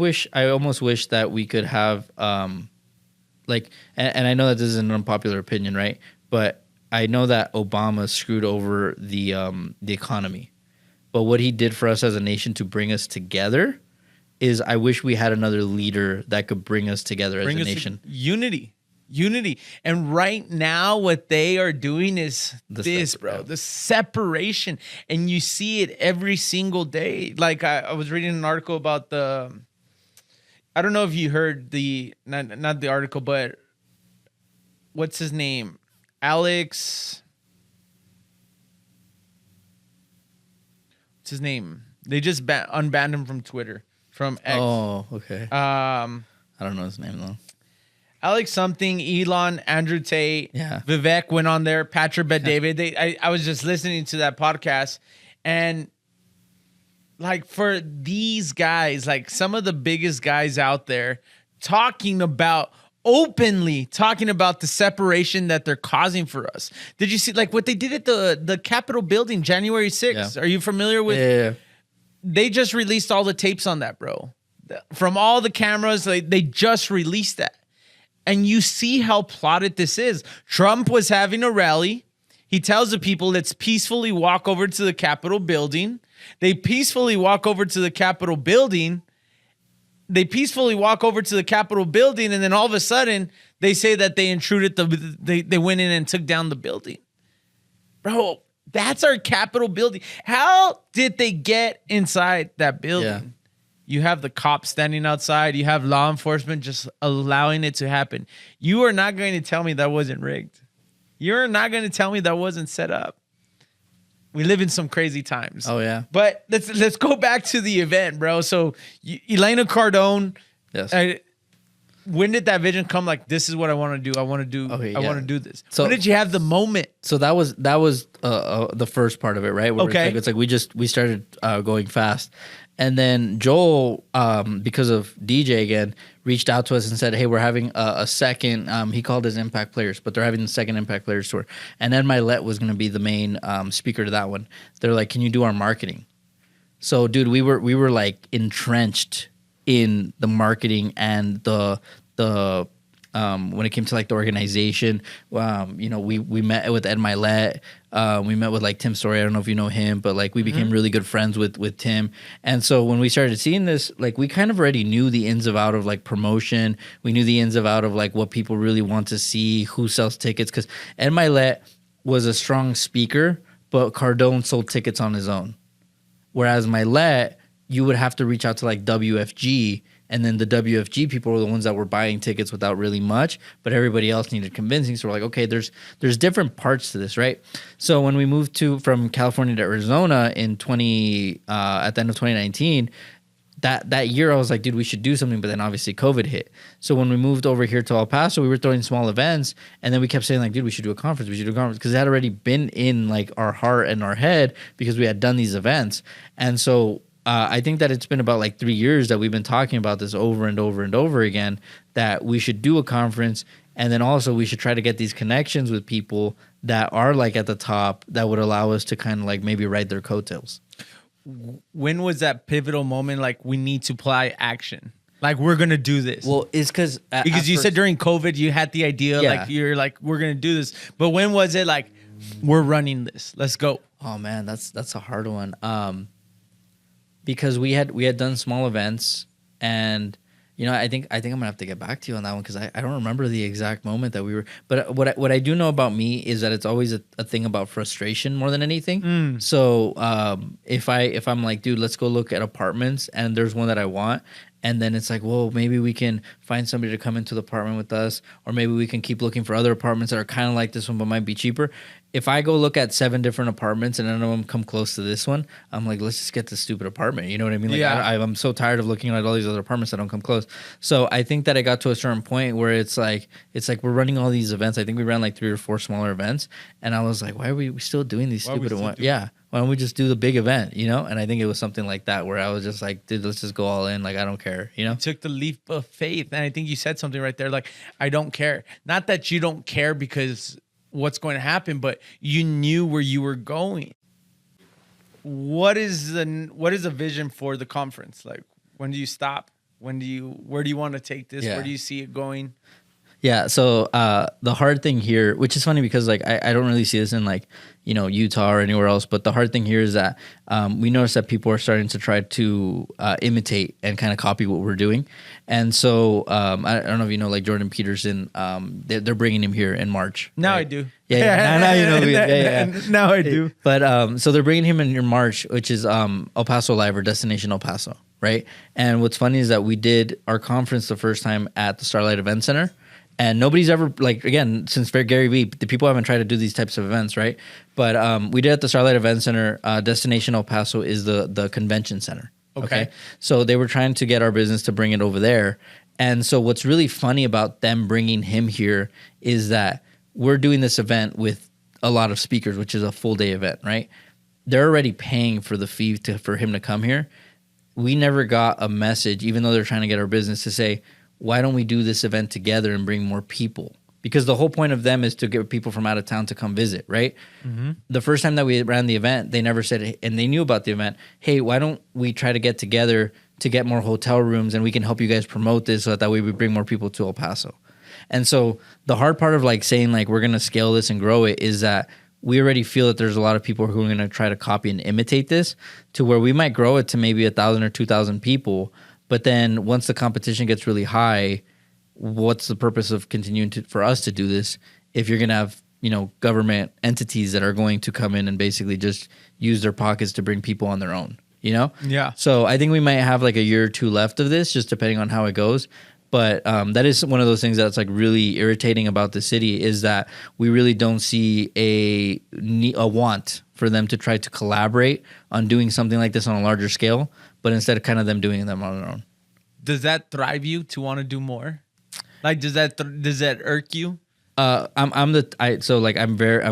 almost wish that we could have, like, and I know that this is an unpopular opinion, right? But I know that Obama screwed over the economy. But what he did for us as a nation to bring us together is, I wish we had another leader that could bring us together as a nation. Unity. And right now, what they are doing is the separation. And you see it every single day. Like I was reading an article about I don't know if you heard not the article, but what's his name? Alex. What's his name? They just unbanned him from Twitter, from X. Oh, okay. I don't know his name though. Alex something, Elon, Andrew Tate, yeah. Vivek went on there, Patrick Bet-David. I was just listening to that podcast, and like for these guys, like some of the biggest guys out there, openly talking about the separation that they're causing for us. Did you see like what they did at the Capitol building January 6th? Yeah. Are you familiar with? Yeah. They just released all the tapes on that, bro. From all the cameras, they just released that. And you see how plotted this is. Trump was having a rally. He tells the people, let's peacefully walk over to the Capitol building. They peacefully walk over to the Capitol building. they peacefully walk over to the Capitol building, and then all of a sudden they say that they intruded they went in and took down the building. Bro, that's our Capitol building. How did they get inside that building? Yeah. You have the cops standing outside. You have law enforcement just allowing it to happen. You are not going to tell me that wasn't rigged. You're not going to tell me that wasn't set up. We live in some crazy times. Oh yeah. But let's go back to the event, bro. So Elena Cardone. Yes. When did that vision come? Like, this is what I want to do. I want to do. Okay, I yeah. want to do this. So- when did you have the moment? So that was the first part of it, right? Where Okay. It's like we started going fast, and then Joel, because of DJ again, reached out to us and said, "Hey, we're having a second." He called his Impact Players, but they're having the second Impact Players tour, and Ed Milet was going to be the main speaker to that one. They're like, "Can you do our marketing?" So, dude, we were like entrenched in the marketing and the when it came to like the organization, we met with Ed Milet, we met with like Tim Story. I don't know if you know him, but like we became really good friends with Tim. And so when we started seeing this, like we kind of already knew the ins and outs of like promotion. We knew the ins and outs of like what people really want to see, who sells tickets. Because Ed Milet was a strong speaker, but Cardone sold tickets on his own. Whereas Milet, you would have to reach out to like WFG, and then the WFG people were the ones that were buying tickets without really much, but everybody else needed convincing. So we're like, okay, there's different parts to this, right? So when we moved from California to Arizona in at the end of 2019, that year I was like, dude, we should do something. But then obviously COVID hit. So when we moved over here to El Paso, we were throwing small events, and then we kept saying like, dude, we should do a conference. We should do a conference, because it had already been in like our heart and our head because we had done these events. And so I think that it's been about like 3 years that we've been talking about this over and over and over again, that we should do a conference. And then also we should try to get these connections with people that are like at the top that would allow us to kind of like maybe ride their coattails. When was that pivotal moment? Like, we need to apply action. Like, we're going to do this. Well, it's because you said during COVID, you had the idea, Yeah. like, you're like, we're going to do this. But when was it like, we're running this? Let's go. Oh man, that's a hard one. Because we had done small events, and I think I'm gonna have to get back to you on that one, because I don't remember the exact moment that we were. But what I do know about me is that it's always a thing about frustration more than anything. So if I'm like, dude, let's go look at apartments, and there's one that I want, and then it's like, well, maybe we can find somebody to come into the apartment with us, or maybe we can keep looking for other apartments that are kind of like this one but might be cheaper. If I go look at 7 different apartments and none of them come close to this one, I'm like, let's just get this stupid apartment. You know what I mean? Like, Yeah. I'm so tired of looking at all these other apartments that don't come close. So I think that I got to a certain point where it's like we're running all these events. I think we ran like 3 or 4 smaller events, and I was like, why are we still doing these stupid ones? Yeah. Why don't we just do the big event, And I think it was something like that where I was just like, dude, let's just go all in. Like, I don't care, Took the leap of faith. And I think you said something right there. Like, I don't care. Not that you don't care because what's going to happen, but you knew where you were going. What is the vision for the conference? Like, when do you stop? Where do you want to take this? Yeah. Where do you see it going? Yeah, so the hard thing here, which is funny because like I don't really see this in like Utah or anywhere else, but the hard thing here is that we notice that people are starting to try to imitate and kind of copy what we're doing, and so I don't know if you know like Jordan Peterson, they're bringing him here in March. Now right? I do. Yeah. Now you know. Yeah. Now I do. But so they're bringing him in March, which is El Paso Live, or Destination El Paso, right? And what's funny is that we did our conference the first time at the Starlight Event Center. And nobody's ever, like, again, since Gary Vee, the people haven't tried to do these types of events, right? But we did at the Starlight Event Center. Destination El Paso is the convention center. Okay. So they were trying to get our business to bring it over there. And so what's really funny about them bringing him here is that we're doing this event with a lot of speakers, which is a full day event, right? They're already paying for the fee for him to come here. We never got a message, even though they're trying to get our business, to say, why don't we do this event together and bring more people? Because the whole point of them is to get people from out of town to come visit, right? Mm-hmm. The first time that we ran the event, they never said, and they knew about the event, hey, why don't we try to get together to get more hotel rooms, and we can help you guys promote this so that way we bring more people to El Paso. And so the hard part of like saying like we're going to scale this and grow it is that we already feel that there's a lot of people who are going to try to copy and imitate this, to where we might grow it to maybe 1,000 or 2,000 people. But then once the competition gets really high, what's the purpose of continuing for us to do this if you're going to have, government entities that are going to come in and basically just use their pockets to bring people on their own, Yeah. So I think we might have like a year or two left of this, just depending on how it goes. But that is one of those things that's like really irritating about the city, is that we really don't see a want for them to try to collaborate on doing something like this on a larger scale, but instead of kind of them doing them on their own. Does that thrive you to want to do more? Like, does that irk you? I've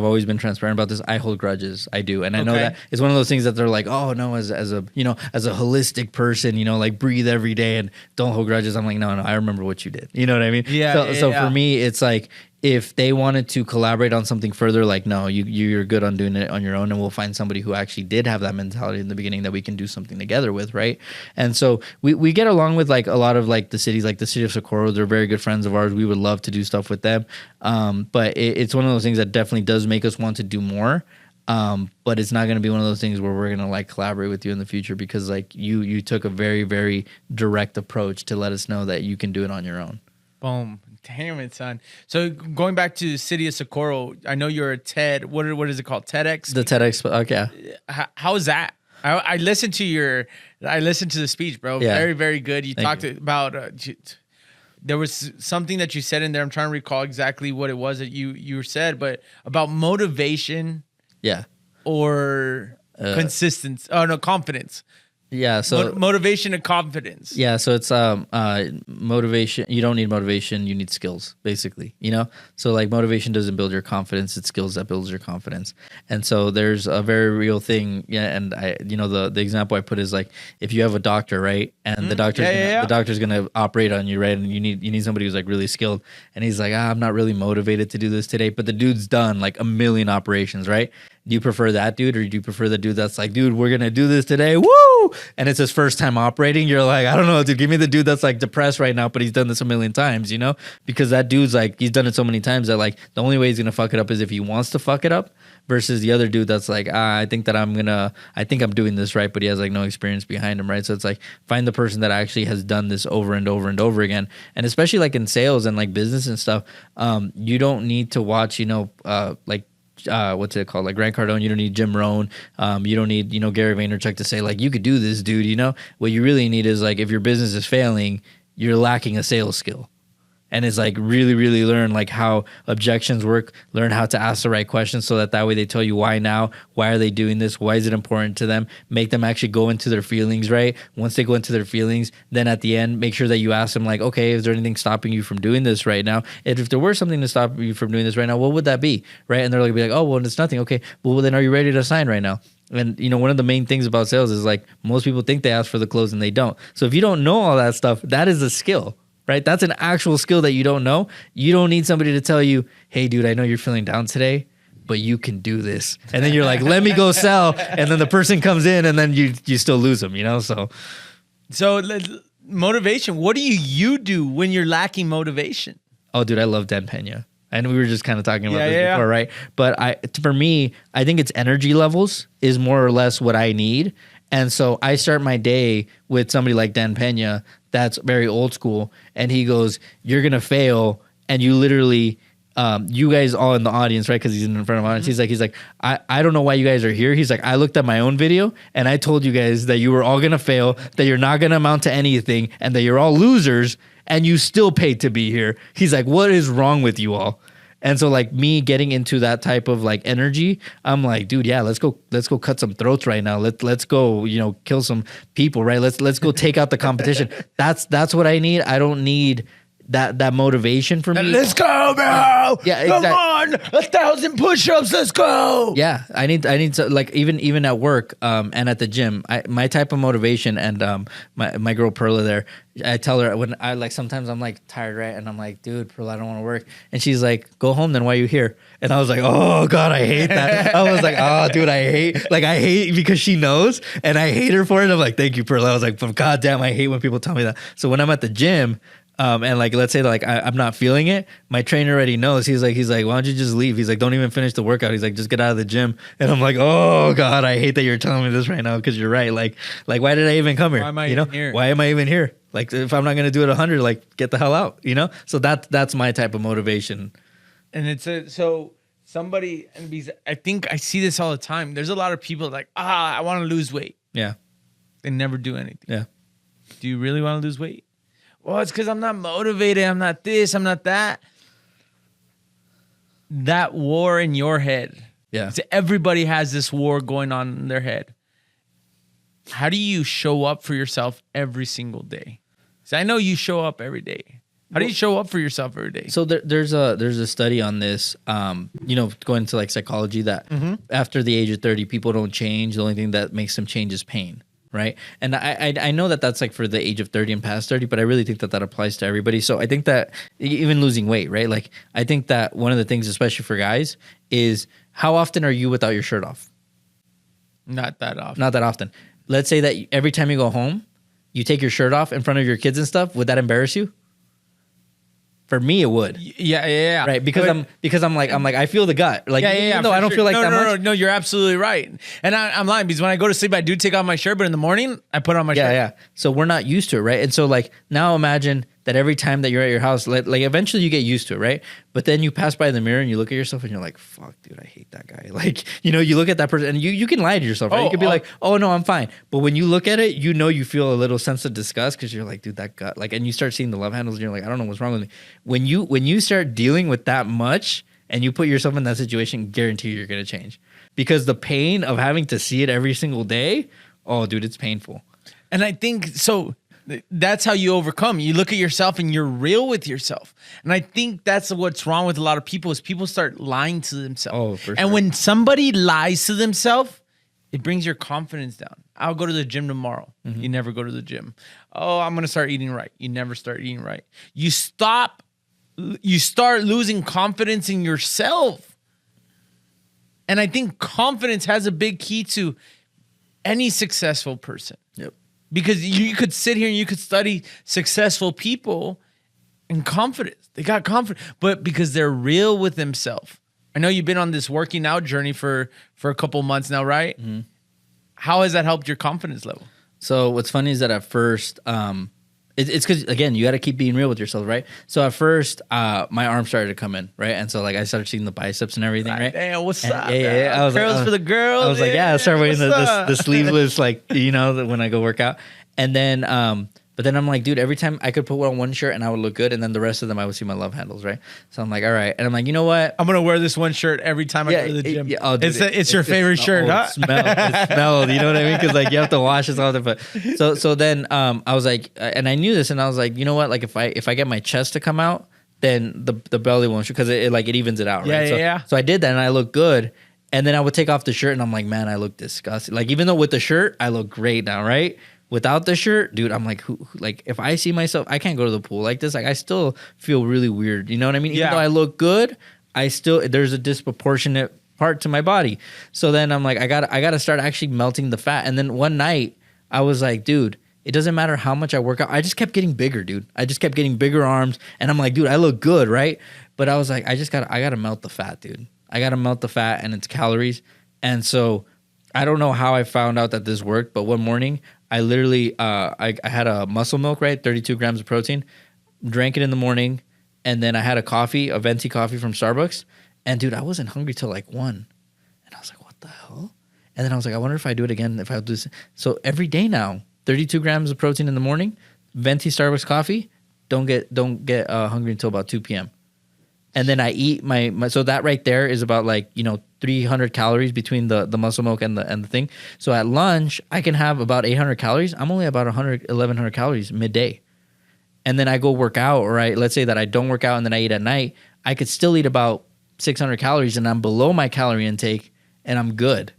always been transparent about this. I hold grudges. I do. And I know Okay. that it's one of those things that they're like, oh no, as a holistic person, like breathe every day and don't hold grudges. I'm like, no, I remember what you did. You know what I mean? Yeah. So for me, it's like, if they wanted to collaborate on something further, like, no, you're good on doing it on your own, and we'll find somebody who actually did have that mentality in the beginning that we can do something together with, right? And so we get along with like a lot of like the cities, like the city of Socorro. They're very good friends of ours. We would love to do stuff with them, but it's one of those things that definitely does make us want to do more. But it's not going to be one of those things where we're going to like collaborate with you in the future, because like you took a very, very direct approach to let us know that you can do it on your own. Boom. Damn it, son. So going back to the city of Socorro, I know you're a TED. What is it called? TEDx? The TEDx. Okay. How is that? I listened to the speech, bro. Yeah. Very, very good. You Thank talked about, there was something that you said in there. I'm trying to recall exactly what it was that you said, but about motivation. Yeah. Or consistency. Oh, no, confidence. Yeah, so motivation and confidence. Yeah, so it's motivation. You don't need motivation, you need skills, basically. So like motivation doesn't build your confidence, it's skills that builds your confidence. And so there's a very real thing. Yeah, and the example I put is like, if you have a doctor, right, and the doctor's gonna operate on you, right, and you need somebody who's like really skilled, and he's like, I'm not really motivated to do this today, but the dude's done like a million operations, right? Do you prefer that dude, or do you prefer the dude that's like, dude, we're gonna do this today, woo? And it's his first time operating. You're like, I don't know, dude, give me the dude that's like depressed right now, but he's done this a million times, because that dude's like, he's done it so many times that like the only way he's gonna fuck it up is if he wants to fuck it up, versus the other dude that's like, I think I'm doing this right, but he has like no experience behind him, right? So it's like, find the person that actually has done this over and over and over again. And especially like in sales and like business and stuff, you don't need to watch, what's it called? Like Grant Cardone. You don't need Jim Rohn. You don't need, Gary Vaynerchuk to say like, you could do this, dude. What you really need is like, if your business is failing, you're lacking a sales skill. And it's like really, really learn like how objections work, learn how to ask the right questions so that way they tell you why now, why are they doing this, why is it important to them, make them actually go into their feelings, right? Once they go into their feelings, then at the end, make sure that you ask them like, okay, is there anything stopping you from doing this right now? And if there were something to stop you from doing this right now, what would that be, right? And they're like, oh, well, it's nothing. Okay, well, then are you ready to sign right now? And, one of the main things about sales is like most people think they ask for the close and they don't. So if you don't know all that stuff, that is a skill. Right? That's an actual skill that you don't know. You don't need somebody to tell you, hey, dude, I know you're feeling down today, but you can do this. And then you're like, let me go sell. And then the person comes in and then you still lose them, So motivation, what do you do when you're lacking motivation? Oh, dude, I love Dan Pena. And we were just kind of talking about this before, right? But for me, I think it's energy levels is more or less what I need. And so I start my day with somebody like Dan Pena that's very old school, and he goes, you're going to fail, and you literally, you guys all in the audience, right, because he's in front of the audience, he's like, I don't know why you guys are here. He's like, I looked at my own video, and I told you guys that you were all going to fail, that you're not going to amount to anything, and that you're all losers, and you still paid to be here. He's like, what is wrong with you all? And so like me getting into that type of like energy, I'm like, dude, yeah, let's go cut some throats right now. Let's go, kill some people, right? Let's go take out the competition. That's what I need. I don't need that motivation for me. Let's go, bro. Yeah, exactly. Come on, 1,000 push-ups. Let's go. Yeah, I need to, like, even at work and at the gym. My type of motivation, and my girl Perla there, I tell her when I like sometimes I'm like tired, right, and I'm like, dude, Perla, I don't want to work, and she's like, go home then. Why are you here? And I was like, oh God, I hate that. I was like, oh dude, I hate because she knows, and I hate her for it. I'm like, thank you, Perla. I was like, but goddamn, I hate when people tell me that. So when I'm at the gym, And like, let's say like I'm not feeling it, my trainer already knows. He's like, why don't you just leave? He's like, don't even finish the workout. He's like, just get out of the gym. And I'm like, oh God, I hate that you're telling me this right now, because you're right. Like why did I even come here? Why am I even here? Why am I even here? Like, if I'm not gonna do it 100, like, get the hell out. So that's my type of motivation. And it's so somebody, and because I think I see this all the time. There's a lot of people like, I want to lose weight. Yeah. They never do anything. Yeah. Do you really want to lose weight? Well, it's because I'm not motivated. I'm not this. I'm not that. That war in your head. Yeah. So everybody has this war going on in their head. How do you show up for yourself every single day? So I know you show up every day. How do you show up for yourself every day? So there's a study on this, going into like psychology, that after the age of 30, people don't change. The only thing that makes them change is pain. Right. And I know that that's like for the age of 30 and past 30, but I really think that applies to everybody. So I think that even losing weight, right? Like, I think that one of the things, especially for guys, is how often are you without your shirt off? Not that often. Not that often. Let's say that every time you go home, you take your shirt off in front of your kids and stuff. Would that embarrass you? For me, it would. Yeah. Right, because I'm like I feel the gut. Like, even though I don't feel like that much. No, you're absolutely right. And I'm lying, because when I go to sleep, I do take off my shirt, but in the morning, I put on my shirt. Yeah. So we're not used to it, right? And so like, now imagine that every time that you're at your house, like eventually you get used to it, right? But then you pass by the mirror and you look at yourself and you're like, fuck, dude, I hate that guy. Like, you look at that person and you can lie to yourself, right? You could be like, oh no, I'm fine. But when you look at it, you feel a little sense of disgust, because you're like, dude, that gut. Like, and you start seeing the love handles and you're like, I don't know what's wrong with me. When you start dealing with that much and you put yourself in that situation, guarantee you're going to change. Because the pain of having to see it every single day, oh, dude, it's painful. And I think so. That's how you overcome. You look at yourself and you're real with yourself. And I think that's what's wrong with a lot of people, is people start lying to themselves. Oh, for sure. And when somebody lies to themselves, it brings your confidence down. I'll go to the gym tomorrow. Mm-hmm. You never go to the gym. Oh, I'm going to start eating right. You never start eating right. You start losing confidence in yourself. And I think confidence has a big key to any successful person. Yep. Because you could sit here and you could study successful people and confidence. They got confidence, but because they're real with themselves. I know you've been on this working out journey for a couple months now, right? Mm-hmm. How has that helped your confidence level? So what's funny is that at first, it's because, again, you got to keep being real with yourself, right? So at first, my arm started to come in, right? And so like I started seeing the biceps and everything, right? Damn, what's up? Yeah. I was curls like, for the girls. I was like, I started wearing the sleeveless, like, when I go work out. And then, but then I'm like, dude, every time I could put on one shirt and I would look good, and then the rest of them I would see my love handles, right? So I'm like, all right. And I'm like, you know what? I'm gonna wear this one shirt every time I go to the gym. It's your favorite shirt, huh? It smelled, you know what I mean? Because like you have to wash it all the time. So then I was like, and I knew this, and I was like, you know what? Like if I get my chest to come out, then the belly won't show, because it evens it out, right? Yeah. So I did that and I looked good. And then I would take off the shirt and I'm like, man, I look disgusting. Like, even though with the shirt, I look great now, right? Without the shirt, dude, I'm like, like, if I see myself, I can't go to the pool like this. Like, I still feel really weird. You know what I mean? Even though I look good, there's a disproportionate part to my body. So then I'm like, I gotta start actually melting the fat. And then one night I was like, dude, it doesn't matter how much I work out. I just kept getting bigger, dude. I just kept getting bigger arms. And I'm like, dude, I look good, right? But I was like, I gotta melt the fat, dude. I gotta melt the fat and its calories. And so I don't know how I found out that this worked, but one morning I literally, I had a muscle milk, right? 32 grams of protein, drank it in the morning. And then I had a venti coffee from Starbucks. And dude, I wasn't hungry till like 1. And I was like, what the hell? And then I was like, I wonder if I do it again, if I do this. So every day now, 32 grams of protein in the morning, venti Starbucks coffee, don't get hungry until about 2 p.m. And then I eat my so that right there is about 300 calories between the muscle milk and the thing. So at lunch, I can have about 800 calories. I'm only about 1,100 calories midday. And then I go work out, or let's say that I don't work out and then I eat at night, I could still eat about 600 calories and I'm below my calorie intake and I'm good.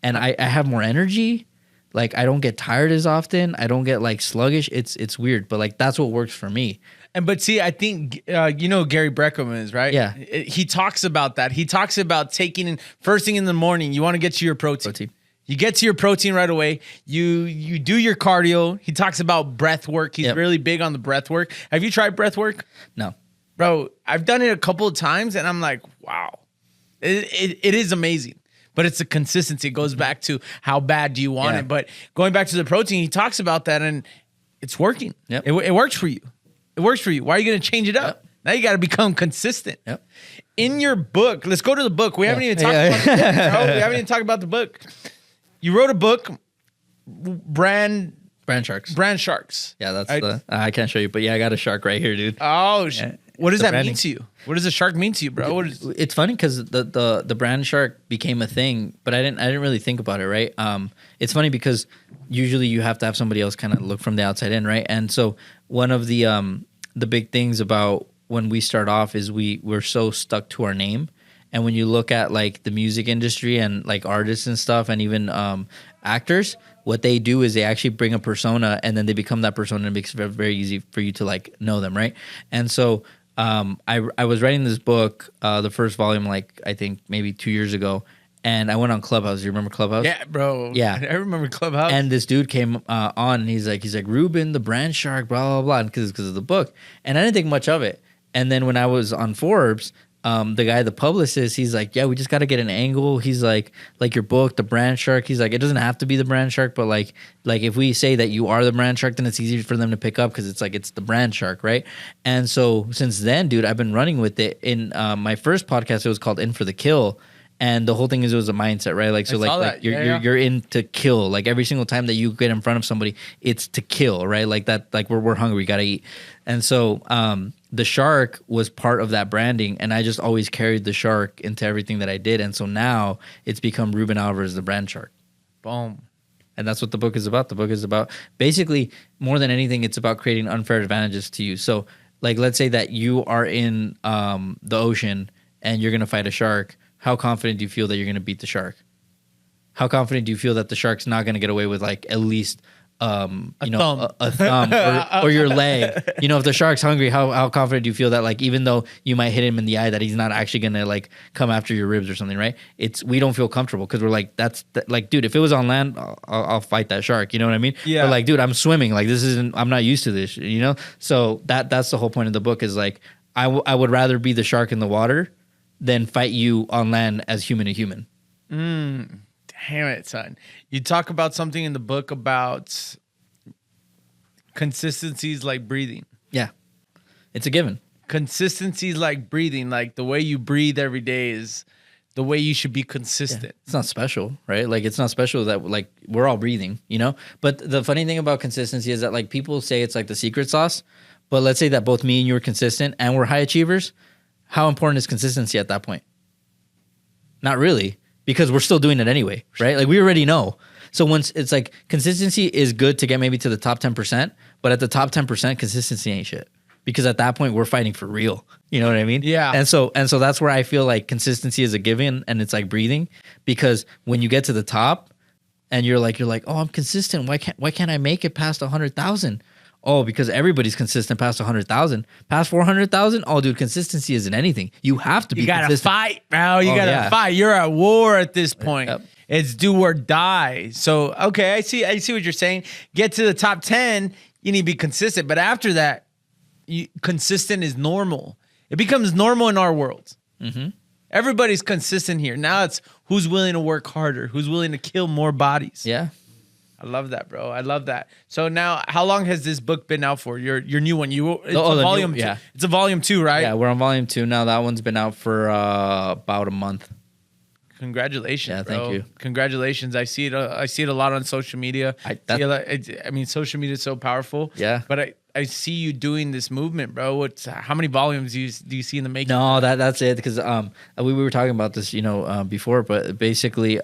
And I have more energy. Like, I don't get tired as often. I don't get sluggish. It's weird, but that's what works for me. But see, I think, Gary Breckham is, right? Yeah. He talks about that. He talks about taking in first thing in the morning, you want to get to your protein. You get to your protein right away. You do your cardio. He talks about breath work. He's really big on the breath work. Have you tried breath work? No. Bro, I've done it a couple of times and I'm like, wow, it is amazing. But it's the consistency. It goes back to how bad do you want it. But going back to the protein, he talks about that and it's working. Yep. It works for you. It works for you. Why are you going to change it up? Yep. Now you got to become consistent. Yep. In your book, let's go to the book. We haven't even talked about the book, bro. We haven't even talked about the book. You wrote a book, Brand Sharks. Yeah, that's I can't show you, but yeah, I got a shark right here, dude. Oh, what does that branding. mean to you? What does a shark mean to you, bro? It's funny because the brand shark became a thing, but I didn't really think about it, right? It's funny because usually you have to have somebody else kind of look from the outside in, right? And so one of the big things about when we start off is we're so stuck to our name. And when you look at like the music industry and like artists and stuff and even actors, what they do is they actually bring a persona and then they become that persona, and it makes it very, very easy for you to like know them, right? And so I was writing this book, the first volume, like I think maybe 2 years ago, and I went on Clubhouse. You remember Clubhouse? Yeah, bro. Yeah, I remember Clubhouse. And this dude came on, and he's like Ruben, the brand shark, blah blah blah, because of the book, and I didn't think much of it. And then when I was on Forbes, the guy, the publicist, he's like, yeah, we just got to get an angle. He's like your book, the brand shark. He's like, it doesn't have to be the brand shark, but like if we say that you are the brand shark, then it's easier for them to pick up because it's like it's the brand shark, right? And so since then, dude, I've been running with it. In my first podcast, it was called In for the Kill. And the whole thing is it was a mindset, right? Like, so like you're in to kill. Like every single time that you get in front of somebody, it's to kill, right? Like that, like we're hungry, we gotta eat. And so the shark was part of that branding, and I just always carried the shark into everything that I did. And so now it's become Ruben Alvarez, the brand shark. Boom. And that's what the book is about. The book is about basically more than anything, it's about creating unfair advantages to you. So like, let's say that you are in the ocean and you're gonna fight a shark. How confident do you feel that you're going to beat the shark? How confident do you feel that the shark's not going to get away with like at least a thumb or your leg? You know, if the shark's hungry, how confident do you feel that like even though you might hit him in the eye, that he's not actually going to like come after your ribs or something, right? We don't feel comfortable because we're like like, dude, if it was on land, I'll fight that shark. You know what I mean? Yeah. But like, dude, I'm swimming. Like I'm not used to this. You know? So that's the whole point of the book is like I would rather be the shark in the water than fight you on land as human to human. Damn it, son. You talk about something in the book about consistencies like breathing. Yeah. It's a given. Consistencies like breathing, like the way you breathe every day is the way you should be consistent. Yeah. It's not special, right? Like it's not special that like we're all breathing, you know? But the funny thing about consistency is that like people say it's like the secret sauce, but let's say that both me and you are consistent and we're high achievers. How important is consistency at that point? Not really, because we're still doing it anyway, right? Like we already know. So once it's like consistency is good to get maybe to the top 10%, but at the top 10%, consistency ain't shit. Because at that point we're fighting for real. You know what I mean? Yeah. And so that's where I feel like consistency is a given, and it's like breathing, because when you get to the top and you're like, oh, I'm consistent. Why can't I make it past 100,000? Oh, because everybody's consistent past 100,000. Past 400,000? Oh, dude, consistency isn't anything. You have to be consistent. You gotta fight, bro. You gotta fight. You're at war at this point. Yep. It's do or die. So, okay, I see what you're saying. Get to the top 10, you need to be consistent. But after that, consistent is normal. It becomes normal in our world. Mm-hmm. Everybody's consistent here. Now it's who's willing to work harder, who's willing to kill more bodies. Yeah. I love that, bro. I love that. So now, how long has this book been out for? Your new one. It's a volume 2. Yeah. It's a volume 2, right? Yeah, we're on volume 2 now. That one's been out for about a month. Congratulations, bro. Thank you. Congratulations. I see it a lot on social media. I mean, social media is so powerful. Yeah. But I see you doing this movement, bro. How many volumes do you see in the making? No, that's it. Because we were talking about this, before. But basically,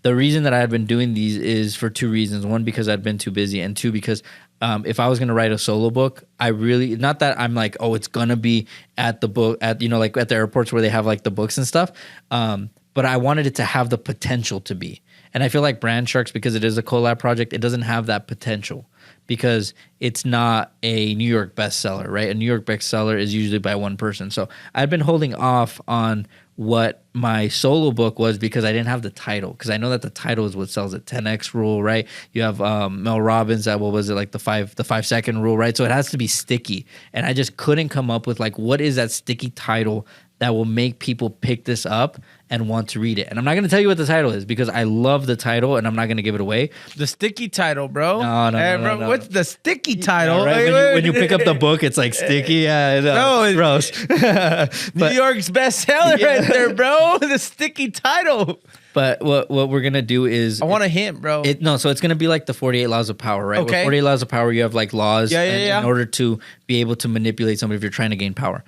the reason that I had been doing these is for 2 reasons. One, because I'd been too busy, and 2, because if I was going to write a solo book, I really, not that I'm like, oh, it's going to be at the book, like at the airports where they have like the books and stuff. But I wanted it to have the potential to be. And I feel like Brand Sharks, because it is a collab project, it doesn't have that potential because it's not a New York bestseller, right? A New York bestseller is usually by one person. So I've been holding off on what my solo book was because I didn't have the title, because I know that the title is what sells it. 10x rule, right? You have Mel Robbins that, what was it, like the 5-second rule, right? So it has to be sticky, and I just couldn't come up with like what is that sticky title that will make people pick this up and want to read it. And I'm not going to tell you what the title is because I love the title and I'm not going to give it away. The sticky title, bro. No. What's the sticky title? Yeah, right? When you pick up the book, it's like sticky. Yeah, no, gross. New York's bestseller right there, bro. The sticky title. But what we're going to do is... I want a hint, bro. So it's going to be like the 48 Laws of Power, right? Okay. With 48 Laws of Power, you have like laws in order to be able to manipulate somebody if you're trying to gain power.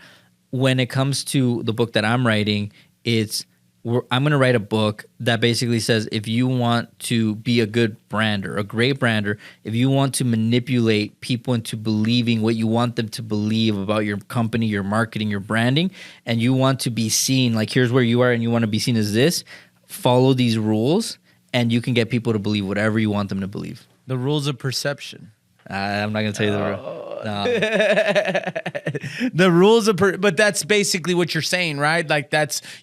When it comes to the book that I'm writing, I'm going to write a book that basically says if you want to be a good brander, a great brander, if you want to manipulate people into believing what you want them to believe about your company, your marketing, your branding, and you want to be seen, like here's where you are and you want to be seen as this, follow these rules and you can get people to believe whatever you want them to believe. The rules of perception. I'm not going to tell you the rule. No. The rules of but that's basically what you're saying, right? Like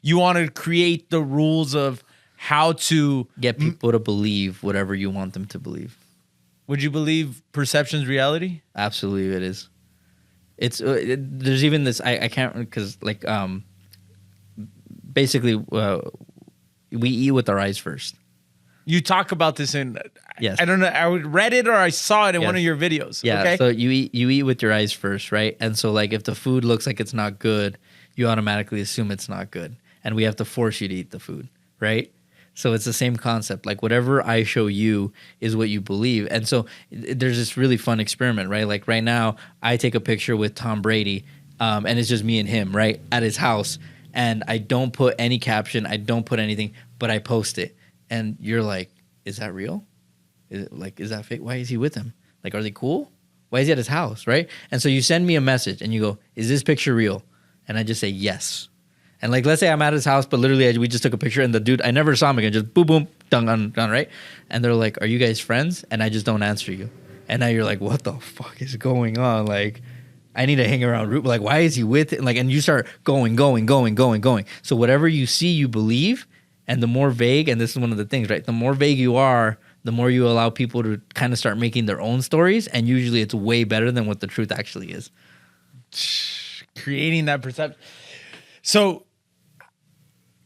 you want to create the rules of how to get people to believe whatever you want them to believe. Would you believe perception's reality? Absolutely, it is. It's there's even this I can't, because like basically we eat with our eyes first. You talk about this in, yes. I don't know, I read it or I saw it in one of your videos. Yeah, okay? So you eat with your eyes first, right? And so like if the food looks like it's not good, you automatically assume it's not good. And we have to force you to eat the food, right? So it's the same concept. Like whatever I show you is what you believe. And so there's this really fun experiment, right? Like right now, I take a picture with Tom Brady, and it's just me and him, right? At his house. And I don't put any caption, I don't put anything, but I post it. And you're like, is that real? Is that fake? Why is he with him? Like, are they cool? Why is he at his house, right? And so you send me a message and you go, is this picture real? And I just say yes. And like, let's say I'm at his house, but literally we just took a picture and the dude, I never saw him again, just boom, boom, done, right? And they're like, are you guys friends? And I just don't answer you. And now you're like, what the fuck is going on? Like, I need to hang around Ruben. Like, why is he with it? Like, and you start going. So whatever you see, you believe. And the more vague, and this is one of the things, right? The more vague you are, the more you allow people to kind of start making their own stories. And usually it's way better than what the truth actually is. Creating that perception. So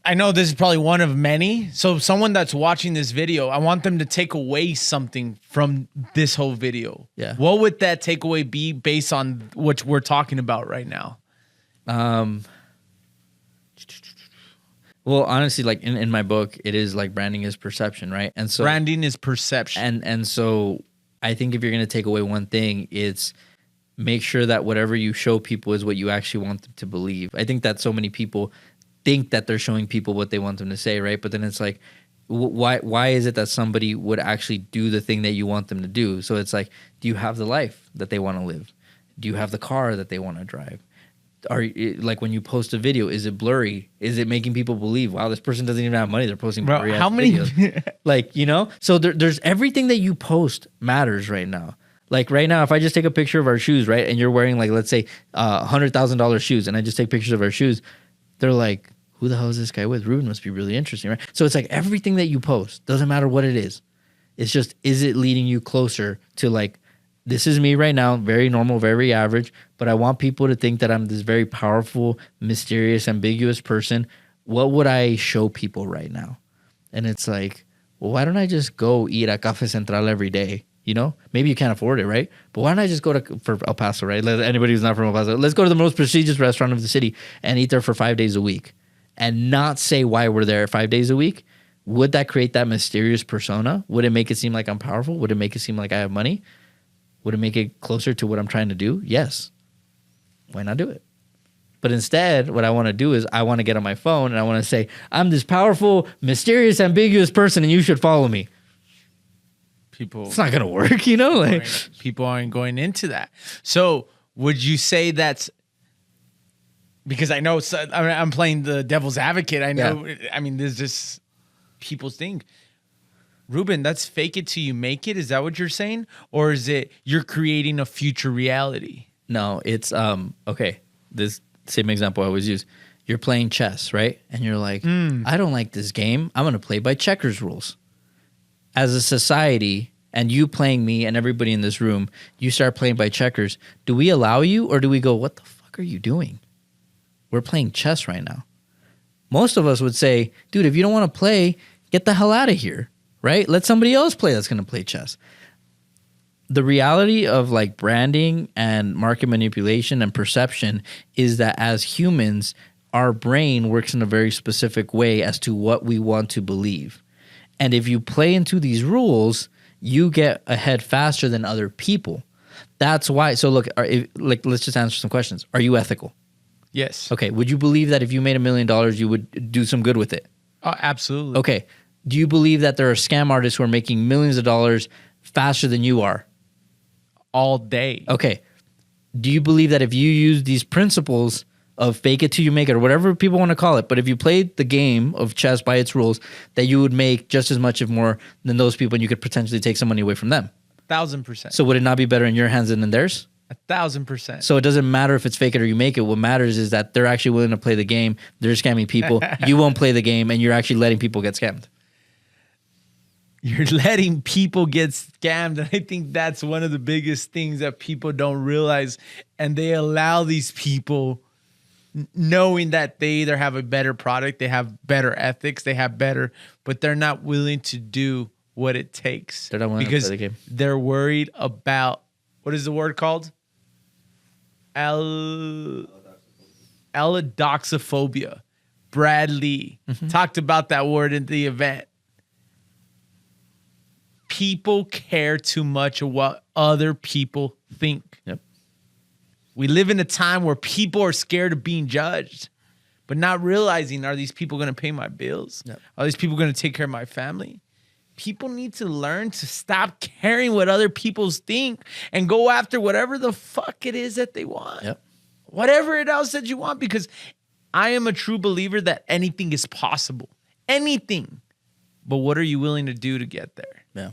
I know this is probably one of many. So someone that's watching this video, I want them to take away something from this whole video. Yeah. What would that takeaway be based on what we're talking about right now? Well, honestly, like in my book, it is like branding is perception, right? And so branding is perception. And so I think if you're going to take away one thing, it's make sure that whatever you show people is what you actually want them to believe. I think that so many people think that they're showing people what they want them to say, right? But then it's like, why is it that somebody would actually do the thing that you want them to do? So it's like, do you have the life that they want to live? Do you have the car that they want to drive? Like when you post a video, is it blurry? Is it making people believe, wow, this person doesn't even have money, they're posting blurry how many videos? Like, you know, so there's everything that you post matters right now. Like right now, if I just take a picture of our shoes, right, and you're wearing like, let's say $100,000 shoes, and I just take pictures of our shoes, they're like, who the hell is this guy with? Ruben must be really interesting, right? So it's like everything that you post, doesn't matter what it is. It's just, is it leading you closer to like, this is me right now, very normal, very average, but I want people to think that I'm this very powerful, mysterious, ambiguous person. What would I show people right now? And it's like, well, why don't I just go eat at Cafe Central every day? You know, maybe you can't afford it, right? But why don't I just go for El Paso, right? Anybody who's not from El Paso, let's go to the most prestigious restaurant of the city and eat there for 5 days a week and not say why we're there 5 days a week. Would that create that mysterious persona? Would it make it seem like I'm powerful? Would it make it seem like I have money? Would it make it closer to what I'm trying to do? Yes. Why not do it? But instead, what I want to do is I want to get on my phone and I want to say, I'm this powerful, mysterious, ambiguous person and you should follow me. It's not going to work, you know? Like, people aren't going into that. So would you say that's, because I know I'm playing the devil's advocate. I know, yeah. I mean, there's just people's thing. Ruben, that's fake it till you make it. Is that what you're saying? Or is it you're creating a future reality? No, it's okay. This same example I always use. You're playing chess, right? And you're like, I don't like this game. I'm going to play by checkers rules. As a society, and you playing me and everybody in this room, you start playing by checkers. Do we allow you, or do we go, what the fuck are you doing? We're playing chess right now. Most of us would say, dude, if you don't want to play, get the hell out of here, right? Let somebody else play that's going to play chess. The reality of like branding and market manipulation and perception is that as humans, our brain works in a very specific way as to what we want to believe. And if you play into these rules, you get ahead faster than other people. That's why. So look, let's just answer some questions. Are you ethical? Yes. Okay. Would you believe that if you made $1 million, you would do some good with it? Oh, absolutely. Okay. Do you believe that there are scam artists who are making millions of dollars faster than you are? All day. Okay. Do you believe that if you use these principles of fake it till you make it, or whatever people want to call it, but if you played the game of chess by its rules, that you would make just as much, if more, than those people, and you could potentially take some money away from them? 1,000%. So would it not be better in your hands than in theirs? 1,000%. So it doesn't matter if it's fake it or you make it. What matters is that they're actually willing to play the game. They're scamming people. You won't play the game, and you're actually letting people get scammed. You're letting people get scammed. And I think that's one of the biggest things that people don't realize. And they allow these people, knowing that they either have a better product, they have better ethics, they have better, but they're not willing to do what it takes. They're not willing to play the game. They're worried about, what is the word called? Allodoxophobia. Brad Lee talked about that word in the event. People care too much of what other people think. Yep. We live in a time where people are scared of being judged, but not realizing, are these people going to pay my bills? Yep. Are these people going to take care of my family? People need to learn to stop caring what other people think and go after whatever the fuck it is that they want. Yep. Whatever it else that you want, because I am a true believer that anything is possible. Anything. But what are you willing to do to get there? Yeah.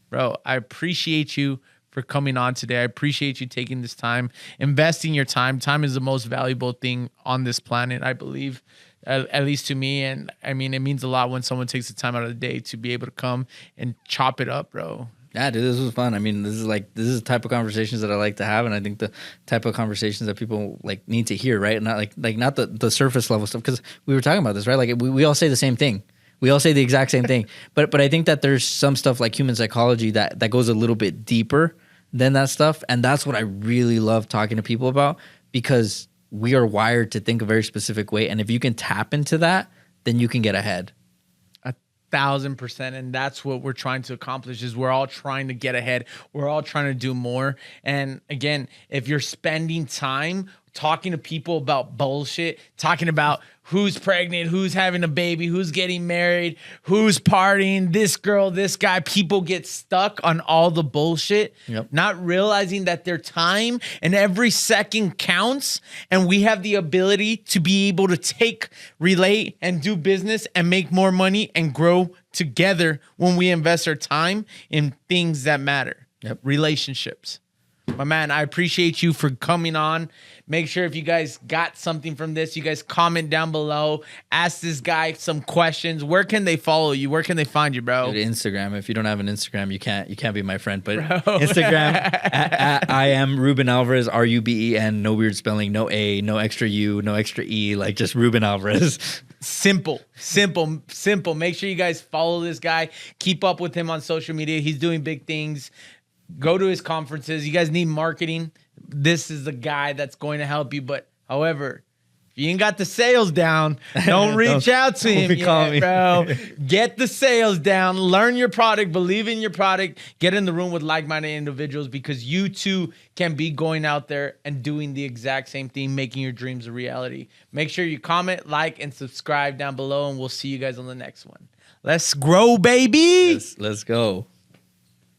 Bro, I appreciate you for coming on today. I appreciate you taking this time, investing your time. Time is the most valuable thing on this planet, I believe, at least to me. And I mean, it means a lot when someone takes the time out of the day to be able to come and chop it up, bro. Yeah, dude, this was fun. I mean, this is the type of conversations that I like to have, and I think the type of conversations that people like need to hear, right? Not not the surface level stuff, because we were talking about this, right? Like we all say the same thing. We all say the exact same thing. But I think that there's some stuff like human psychology that goes a little bit deeper than that stuff. And that's what I really love talking to people about, because we are wired to think a very specific way. And if you can tap into that, then you can get ahead. 1,000%. And that's what we're trying to accomplish, is we're all trying to get ahead. We're all trying to do more. And again, if you're spending time talking to people about bullshit, talking about who's pregnant, who's having a baby, who's getting married, who's partying, this girl, this guy, people get stuck on all the bullshit, not realizing that their time and every second counts. And we have the ability to be able to relate and do business and make more money and grow together when we invest our time in things that matter. Relationships. My man, I appreciate you for coming on. Make sure if you guys got something from this, you guys comment down below. Ask this guy some questions. Where can they follow you? Where can they find you, bro? Dude, Instagram. If you don't have an Instagram, you can't be my friend. But bro. Instagram, at I am Ruben Alvarez, RUBEN, no weird spelling, no A, no extra U, no extra E, like just Ruben Alvarez. Simple. Make sure you guys follow this guy. Keep up with him on social media. He's doing big things. Go to his conferences. You guys need marketing. This is the guy that's going to help you. But however, if you ain't got the sales down, don't reach out to him yet, bro. Get the sales down. Learn your product. Believe in your product. Get in the room with like-minded individuals, because you too can be going out there and doing the exact same thing, making your dreams a reality. Make sure you comment, like, and subscribe down below, and we'll see you guys on the next one. Let's grow, baby. Let's go.